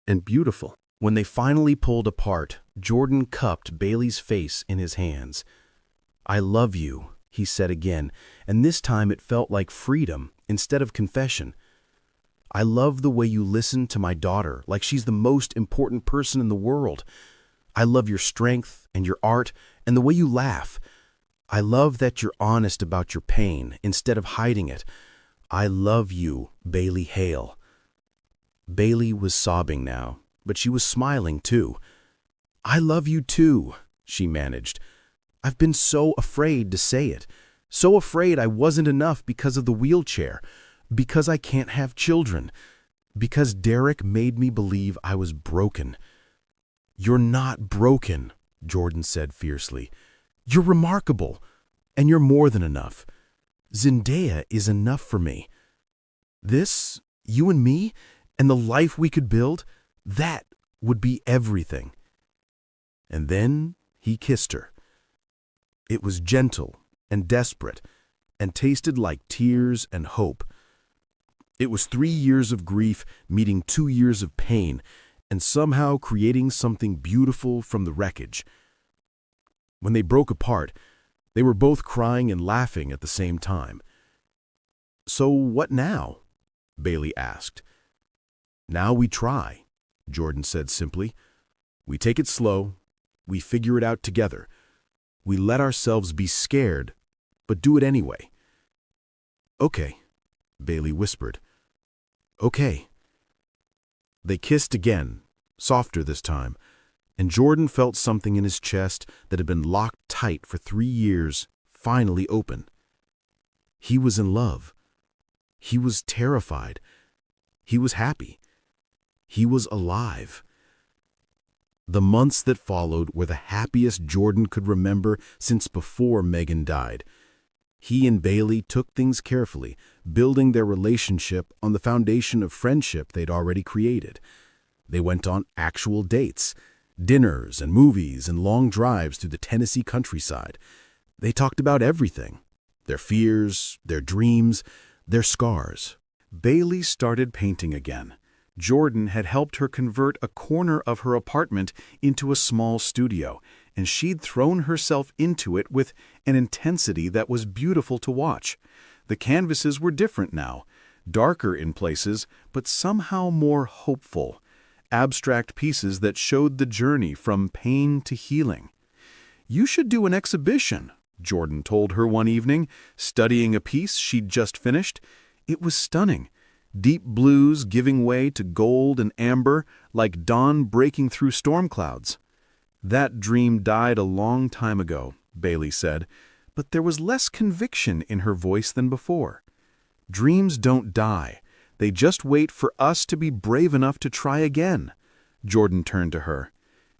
and beautiful. When they finally pulled apart, Jordan cupped Bailey's face in his hands. "I love you," he said again, and this time it felt like freedom instead of confession. "I love the way you listen to my daughter like she's the most important person in the world. I love your strength and your art and the way you laugh. I love that you're honest about your pain instead of hiding it. I love you, Bailey Hale." Bailey was sobbing now, but she was smiling too. "I love you too," she managed. "I've been so afraid to say it, so afraid I wasn't enough because of the wheelchair, because I can't have children, because Derek made me believe I was broken." "You're not broken," Jordan said fiercely. You're remarkable, and you're more than enough. Zendaya is enough for me. This, you and me, and the life we could build, that would be everything." And then he kissed her. It was gentle and desperate, and tasted like tears and hope. It was 3 years of grief meeting 2 years of pain, and somehow creating something beautiful from the wreckage. When they broke apart, they were both crying and laughing at the same time. "So what now?" Bailey asked. "Now we try," Jordan said simply. "We take it slow. We figure it out together. We let ourselves be scared, but do it anyway." "Okay," Bailey whispered. "Okay." They kissed again, softer this time, and Jordan felt something in his chest that had been locked tight for 3 years finally open. He was in love. He was terrified. He was happy. He was alive. The months that followed were the happiest Jordan could remember since before Megan died. He and Bailey took things carefully, building their relationship on the foundation of friendship they'd already created. They went on actual dates, dinners and movies and long drives through the Tennessee countryside. They talked about everything: their fears, their dreams, their scars. Bailey started painting again. Jordan had helped her convert a corner of her apartment into a small studio, and she'd thrown herself into it with an intensity that was beautiful to watch. The canvases were different now, darker in places, but somehow more hopeful. Abstract pieces that showed the journey from pain to healing. "You should do an exhibition," Jordan told her one evening, studying a piece she'd just finished. It was stunning. Deep blues giving way to gold and amber, like dawn breaking through storm clouds. "That dream died a long time ago," Bailey said, but there was less conviction in her voice than before. "Dreams don't die. They just wait for us to be brave enough to try again." Jordan turned to her.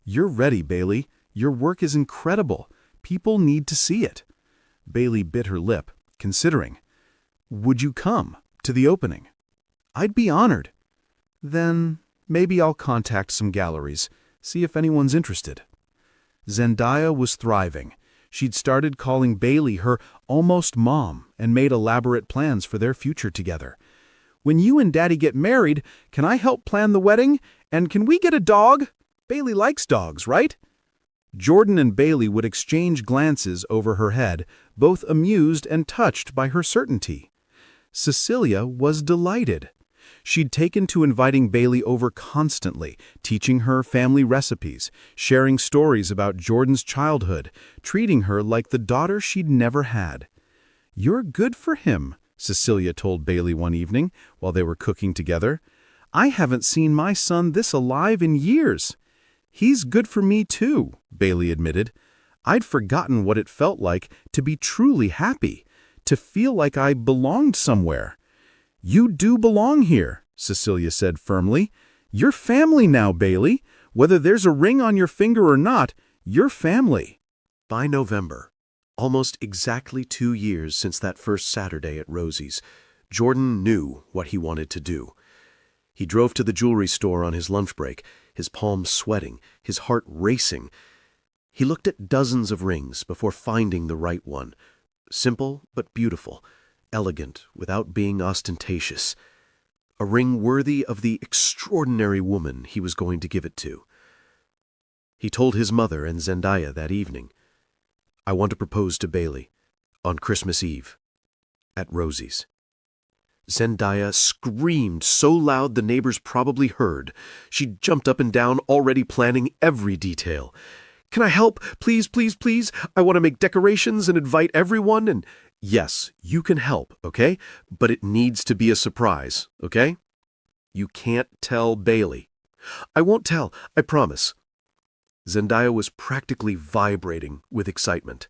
"You're ready, Bailey. Your work is incredible. People need to see it." Bailey bit her lip, considering. "Would you come to the opening?" "I'd be honored." "Then maybe I'll contact some galleries, see if anyone's interested." Zendaya was thriving. She'd started calling Bailey her almost mom and made elaborate plans for their future together. "When you and Daddy get married, can I help plan the wedding? And can we get a dog? Bailey likes dogs, right?" Jordan and Bailey would exchange glances over her head, both amused and touched by her certainty. Cecilia was delighted. She'd taken to inviting Bailey over constantly, teaching her family recipes, sharing stories about Jordan's childhood, treating her like the daughter she'd never had. "You're good for him," Cecilia told Bailey one evening while they were cooking together. "I haven't seen my son this alive in years." "He's good for me too," Bailey admitted. "I'd forgotten what it felt like to be truly happy, to feel like I belonged somewhere." "You do belong here," Cecilia said firmly. "You're family now, Bailey. Whether there's a ring on your finger or not, you're family." By November, almost exactly 2 years since that first Saturday at Rosie's, Jordan knew what he wanted to do. He drove to the jewelry store on his lunch break, his palms sweating, his heart racing. He looked at dozens of rings before finding the right one. Simple but beautiful, elegant without being ostentatious. A ring worthy of the extraordinary woman he was going to give it to. He told his mother and Zendaya that evening, "I want to propose to Bailey on Christmas Eve at Rosie's." Zendaya screamed so loud the neighbors probably heard. She jumped up and down, already planning every detail. "Can I help? Please, please, please. I want to make decorations and invite everyone and—" "Yes, you can help, okay? But it needs to be a surprise, okay? You can't tell Bailey." "I won't tell, I promise." Zendaya was practically vibrating with excitement.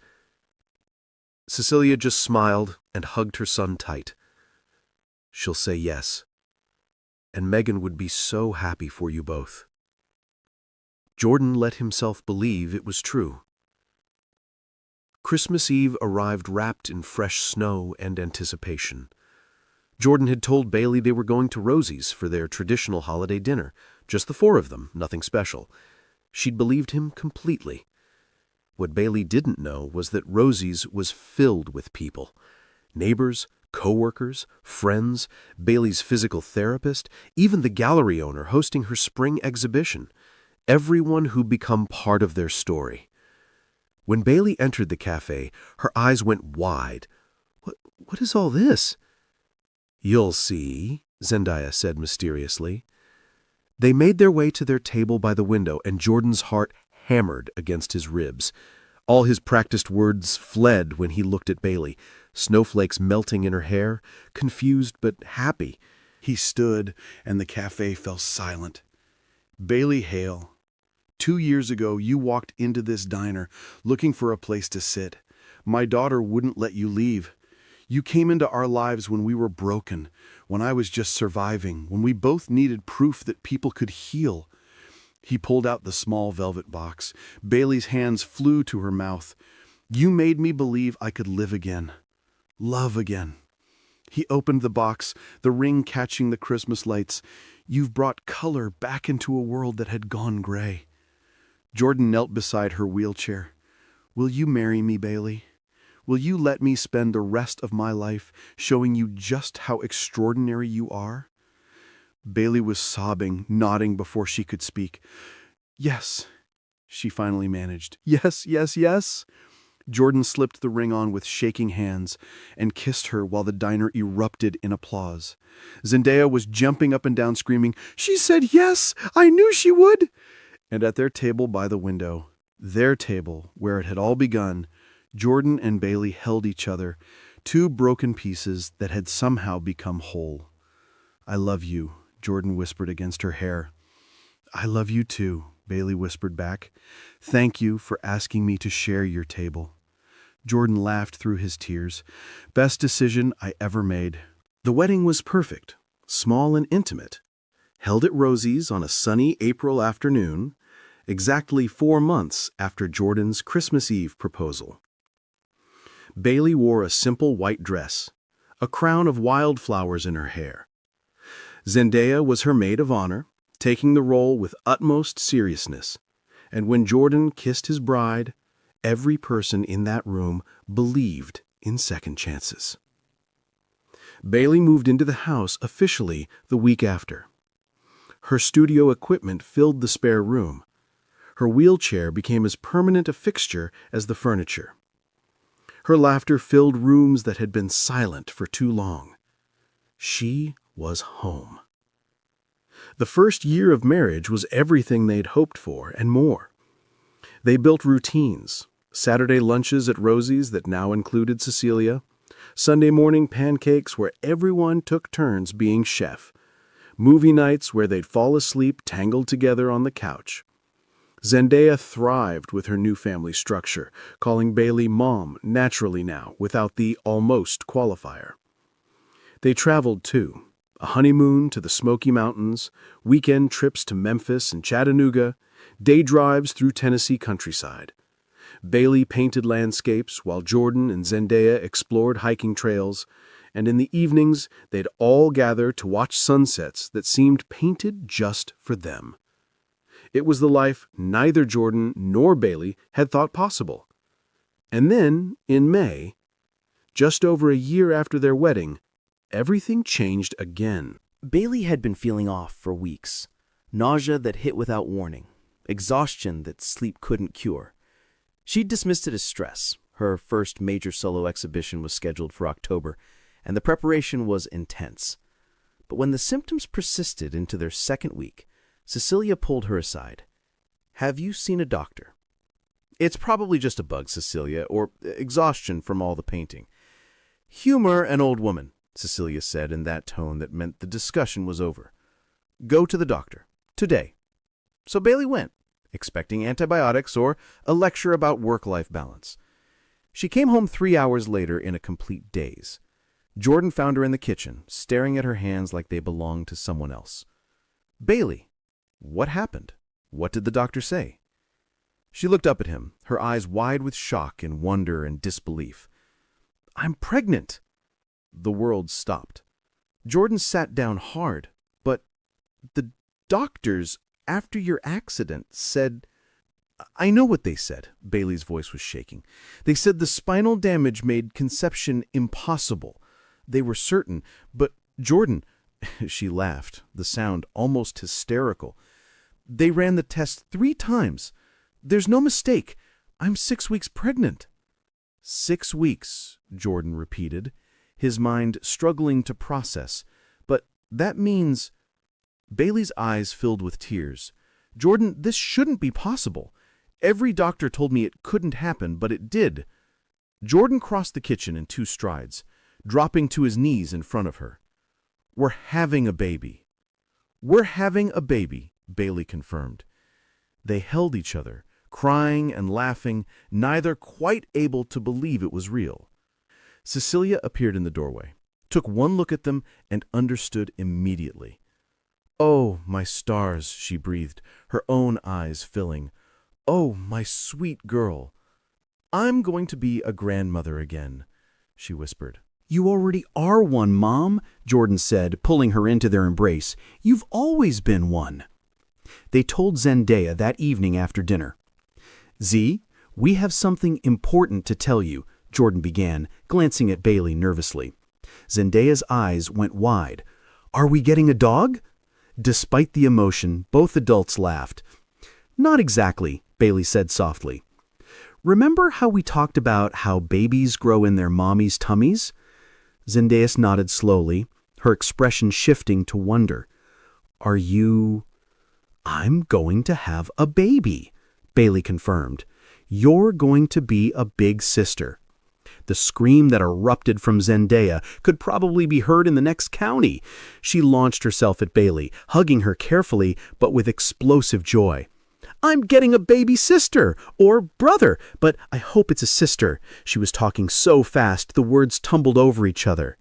Cecilia just smiled and hugged her son tight. "She'll say yes. And Megan would be so happy for you both." Jordan let himself believe it was true. Christmas Eve arrived wrapped in fresh snow and anticipation. Jordan had told Bailey they were going to Rosie's for their traditional holiday dinner, just the four of them, nothing special. She'd believed him completely. What Bailey didn't know was that Rosie's was filled with people. Neighbors, co-workers, friends, Bailey's physical therapist, even the gallery owner hosting her spring exhibition. Everyone who'd become part of their story. When Bailey entered the cafe, her eyes went wide. What is all this? You'll see, Zendaya said mysteriously. They made their way to their table by the window, and Jordan's heart hammered against his ribs. All his practiced words fled when he looked at Bailey, snowflakes melting in her hair, confused but happy. He stood, and the cafe fell silent. Bailey Hale, 2 years ago you walked into this diner looking for a place to sit. My daughter wouldn't let you leave. You came into our lives when we were broken, when I was just surviving, when we both needed proof that people could heal. He pulled out the small velvet box. Bailey's hands flew to her mouth. You made me believe I could live again. Love again. He opened the box, the ring catching the Christmas lights. You've brought color back into a world that had gone gray. Jordan knelt beside her wheelchair. Will you marry me, Bailey? Will you let me spend the rest of my life showing you just how extraordinary you are? Bailey was sobbing, nodding before she could speak. Yes, she finally managed. Yes, yes, yes. Jordan slipped the ring on with shaking hands and kissed her while the diner erupted in applause. Zendaya was jumping up and down screaming, "She said yes! I knew she would!" And at their table by the window, their table where it had all begun, Jordan and Bailey held each other, two broken pieces that had somehow become whole. I love you, Jordan whispered against her hair. I love you too, Bailey whispered back. Thank you for asking me to share your table. Jordan laughed through his tears. Best decision I ever made. The wedding was perfect, small and intimate. Held at Rosie's on a sunny April afternoon, exactly 4 months after Jordan's Christmas Eve proposal. Bailey wore a simple white dress, a crown of wildflowers in her hair. Zendaya was her maid of honor, taking the role with utmost seriousness. And when Jordan kissed his bride, every person in that room believed in second chances. Bailey moved into the house officially the week after. Her studio equipment filled the spare room. Her wheelchair became as permanent a fixture as the furniture. Her laughter filled rooms that had been silent for too long. She was home. The first year of marriage was everything they'd hoped for and more. They built routines, Saturday lunches at Rosie's that now included Cecilia, Sunday morning pancakes where everyone took turns being chef, movie nights where they'd fall asleep tangled together on the couch. Zendaya thrived with her new family structure, calling Bailey Mom naturally now, without the almost qualifier. They traveled too, a honeymoon to the Smoky Mountains, weekend trips to Memphis and Chattanooga, day drives through Tennessee countryside. Bailey painted landscapes while Jordan and Zendaya explored hiking trails, and in the evenings they'd all gather to watch sunsets that seemed painted just for them. It was the life neither Jordan nor Bailey had thought possible. And then, in May, just over a year after their wedding, everything changed again. Bailey had been feeling off for weeks. Nausea that hit without warning. Exhaustion that sleep couldn't cure. She'd dismissed it as stress. Her first major solo exhibition was scheduled for October, and the preparation was intense. But when the symptoms persisted into their second week, Cecilia pulled her aside. Have you seen a doctor? It's probably just a bug, Cecilia, or exhaustion from all the painting. Humor an old woman, Cecilia said in that tone that meant the discussion was over. Go to the doctor. Today. So Bailey went, expecting antibiotics or a lecture about work-life balance. She came home 3 hours later in a complete daze. Jordan found her in the kitchen, staring at her hands like they belonged to someone else. Bailey, what happened? What did the doctor say? She looked up at him, her eyes wide with shock and wonder and disbelief. "I'm pregnant!" The world stopped. Jordan sat down hard. "But the doctors, after your accident, said—" "I know what they said." Bailey's voice was shaking. "They said the spinal damage made conception impossible. They were certain. But, Jordan," she laughed, the sound almost hysterical, "they ran the test 3 times. There's no mistake. I'm 6 weeks pregnant." 6 weeks, Jordan repeated, his mind struggling to process. "But that means—" Bailey's eyes filled with tears. "Jordan, this shouldn't be possible. Every doctor told me it couldn't happen, but it did." Jordan crossed the kitchen in 2 strides, dropping to his knees in front of her. "We're having a baby." "We're having a baby," Bailey confirmed. They held each other, crying and laughing, neither quite able to believe it was real. Cecilia appeared in the doorway, took one look at them, and understood immediately. "Oh, my stars," she breathed, her own eyes filling. "Oh, my sweet girl." "I'm going to be a grandmother again," she whispered. "You already are one, Mom," Jordan said, pulling her into their embrace. "You've always been one." They told Zendaya that evening after dinner. "Z, we have something important to tell you," Jordan began, glancing at Bailey nervously. Zendaya's eyes went wide. "Are we getting a dog?" Despite the emotion, both adults laughed. "Not exactly," Bailey said softly. "Remember how we talked about how babies grow in their mommies' tummies?" Zendaya nodded slowly, her expression shifting to wonder. "Are you—" "I'm going to have a baby," Bailey confirmed. "You're going to be a big sister." The scream that erupted from Zendaya could probably be heard in the next county. She launched herself at Bailey, hugging her carefully but with explosive joy. "I'm getting a baby sister, or brother, but I hope it's a sister." She was talking so fast the words tumbled over each other.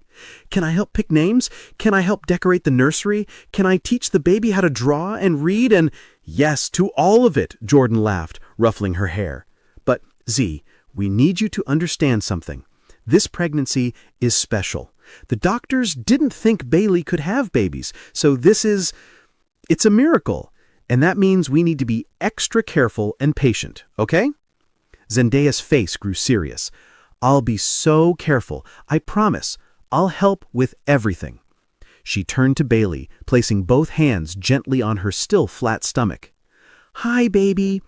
"Can I help pick names? Can I help decorate the nursery? Can I teach the baby how to draw and read and—" "Yes, to all of it," Jordan laughed, ruffling her hair. "But, Z, we need you to understand something. This pregnancy is special. The doctors didn't think Bailey could have babies, so it's a miracle. And that means we need to be extra careful and patient, okay?" Zendaya's face grew serious. "I'll be so careful. I promise. I'll help with everything." She turned to Bailey, placing both hands gently on her still flat stomach. "Hi, baby.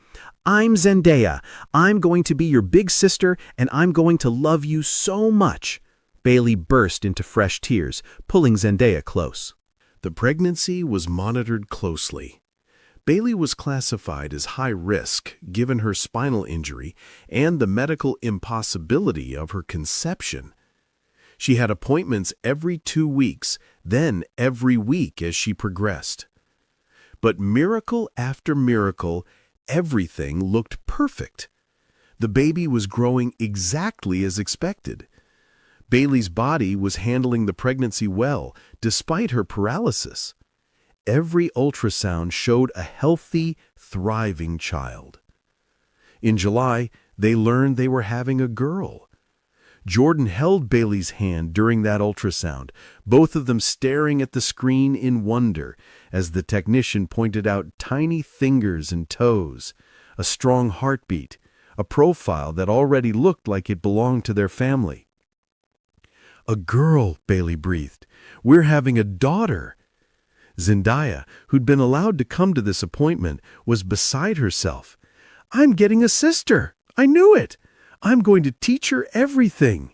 I'm Zendaya. I'm going to be your big sister, and I'm going to love you so much." Bailey burst into fresh tears, pulling Zendaya close. The pregnancy was monitored closely. Bailey was classified as high risk given her spinal injury and the medical impossibility of her conception. She had appointments every 2 weeks, then every week as she progressed. But miracle after miracle, everything looked perfect. The baby was growing exactly as expected. Bailey's body was handling the pregnancy well, despite her paralysis. Every ultrasound showed a healthy, thriving child. In July, they learned they were having a girl. Jordan held Bailey's hand during that ultrasound, both of them staring at the screen in wonder as the technician pointed out tiny fingers and toes, a strong heartbeat, a profile that already looked like it belonged to their family. "A girl," Bailey breathed. "We're having a daughter." Zendaya, who'd been allowed to come to this appointment, was beside herself. "I'm getting a sister. I knew it. I'm going to teach her everything."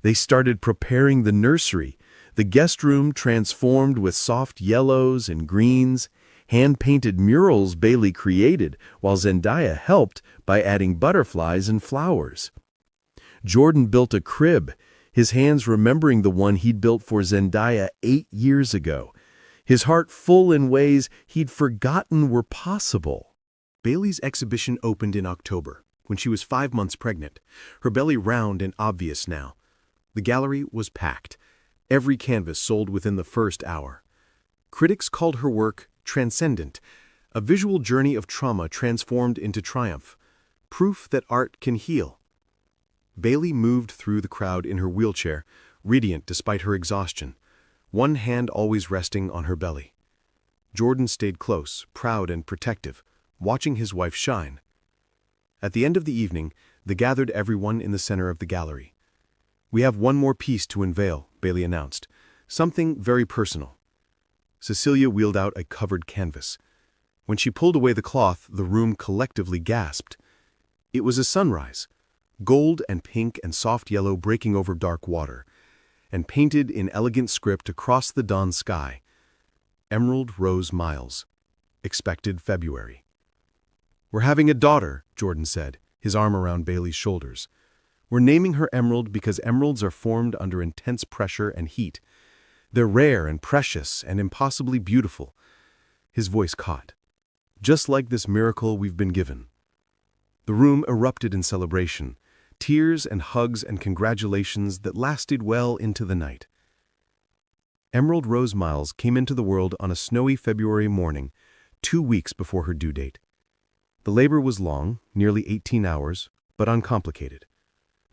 They started preparing the nursery, the guest room transformed with soft yellows and greens, hand-painted murals Bailey created while Zendaya helped by adding butterflies and flowers. Jordan built a crib, his hands remembering the one he'd built for Zendaya 8 years ago, his heart full in ways he'd forgotten were possible. Bailey's exhibition opened in October, when she was 5 months pregnant, her belly round and obvious now. The gallery was packed. Every canvas sold within the first hour. Critics called her work transcendent, a visual journey of trauma transformed into triumph, proof that art can heal. Bailey moved through the crowd in her wheelchair, radiant despite her exhaustion, one hand always resting on her belly. Jordan stayed close, proud and protective, watching his wife shine. At the end of the evening, they gathered everyone in the center of the gallery. "We have one more piece to unveil," Bailey announced. "Something very personal." Cecilia wheeled out a covered canvas. When she pulled away the cloth, the room collectively gasped. It was a sunrise, gold and pink and soft yellow breaking over dark water, and painted in elegant script across the dawn sky, Emerald Rose Miles, expected February. "We're having a daughter," Jordan said, his arm around Bailey's shoulders. "We're naming her Emerald because emeralds are formed under intense pressure and heat. They're rare and precious and impossibly beautiful." His voice caught. "Just like this miracle we've been given." The room erupted in celebration, tears and hugs and congratulations that lasted well into the night. Emerald Rose Miles came into the world on a snowy February morning, 2 weeks before her due date. The labor was long, nearly 18 hours, but uncomplicated.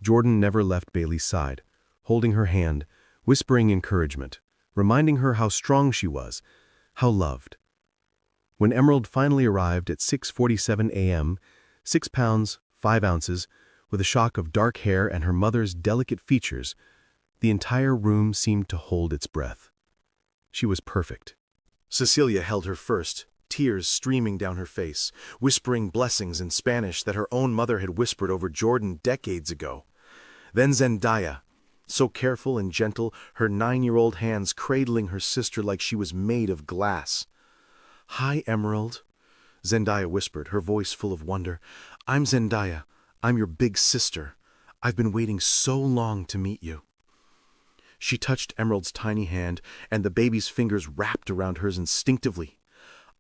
Jordan never left Bailey's side, holding her hand, whispering encouragement, reminding her how strong she was, how loved. When Emerald finally arrived at 6:47 a.m., 6 pounds, 5 ounces, with a shock of dark hair and her mother's delicate features, the entire room seemed to hold its breath. She was perfect. Cecilia held her first, tears streaming down her face, whispering blessings in Spanish that her own mother had whispered over Jordan decades ago. Then Zendaya, so careful and gentle, her 9-year-old hands cradling her sister like she was made of glass. "Hi, Emerald," Zendaya whispered, her voice full of wonder. "I'm Zendaya. I'm your big sister. I've been waiting so long to meet you." She touched Emerald's tiny hand, and the baby's fingers wrapped around hers instinctively.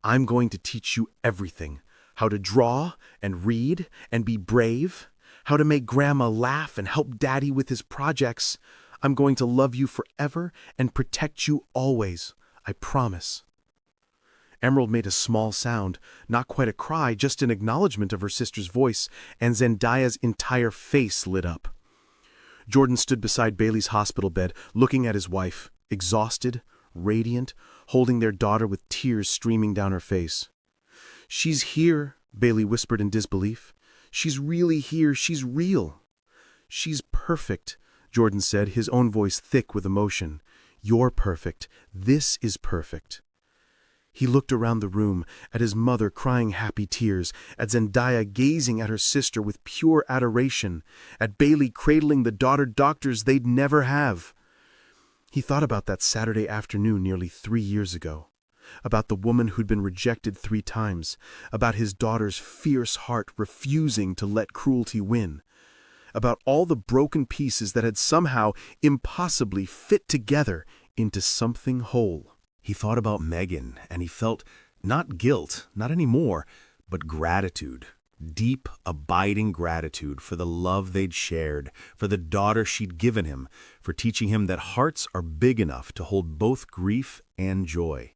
"I'm going to teach you everything. How to draw and read and be brave. How to make Grandma laugh and help Daddy with his projects. I'm going to love you forever and protect you always. I promise." Emerald made a small sound, not quite a cry, just an acknowledgement of her sister's voice, and Zendaya's entire face lit up. Jordan stood beside Bailey's hospital bed, looking at his wife, exhausted, radiant, holding their daughter with tears streaming down her face. "She's here," Bailey whispered in disbelief. "She's really here. She's real." "She's perfect," Jordan said, his own voice thick with emotion. "You're perfect. This is perfect." He looked around the room, at his mother crying happy tears, at Zendaya gazing at her sister with pure adoration, at Bailey cradling the daughter doctors they'd never have. He thought about that Saturday afternoon nearly 3 years ago, about the woman who'd been rejected 3 times, about his daughter's fierce heart refusing to let cruelty win, about all the broken pieces that had somehow impossibly fit together into something whole. He thought about Megan, and he felt not guilt, not anymore, but gratitude, deep, abiding gratitude for the love they'd shared, for the daughter she'd given him, for teaching him that hearts are big enough to hold both grief and joy.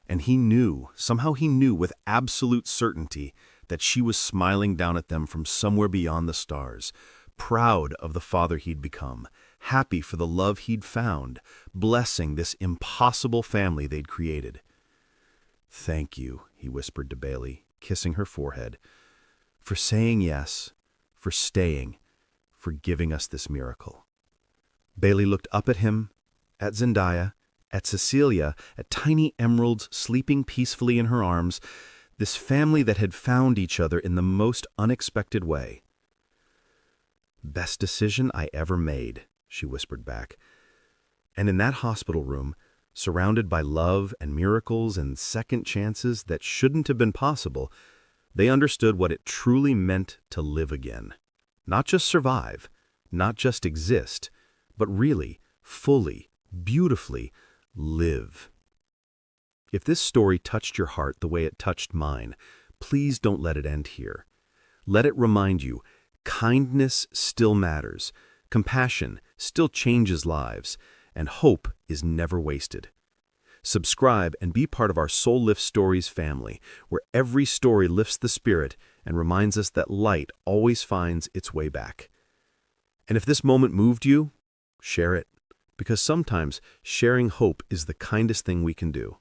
And he knew, somehow he knew with absolute certainty, that she was smiling down at them from somewhere beyond the stars, proud of the father he'd become, happy for the love he'd found, blessing this impossible family they'd created. "Thank you," he whispered to Bailey, kissing her forehead, "for saying yes, for staying, for giving us this miracle." Bailey looked up at him, at Zendaya, at Cecilia, at tiny Emeralds sleeping peacefully in her arms, this family that had found each other in the most unexpected way. "Best decision I ever made," she whispered back. And in that hospital room, surrounded by love and miracles and second chances that shouldn't have been possible, they understood what it truly meant to live again. Not just survive, not just exist, but really, fully, beautifully live. If this story touched your heart the way it touched mine, please don't let it end here. Let it remind you, kindness still matters, compassion still changes lives, and hope is never wasted. Subscribe and be part of our Soul Lift Stories family, where every story lifts the spirit and reminds us that light always finds its way back. And if this moment moved you, share it, because sometimes sharing hope is the kindest thing we can do.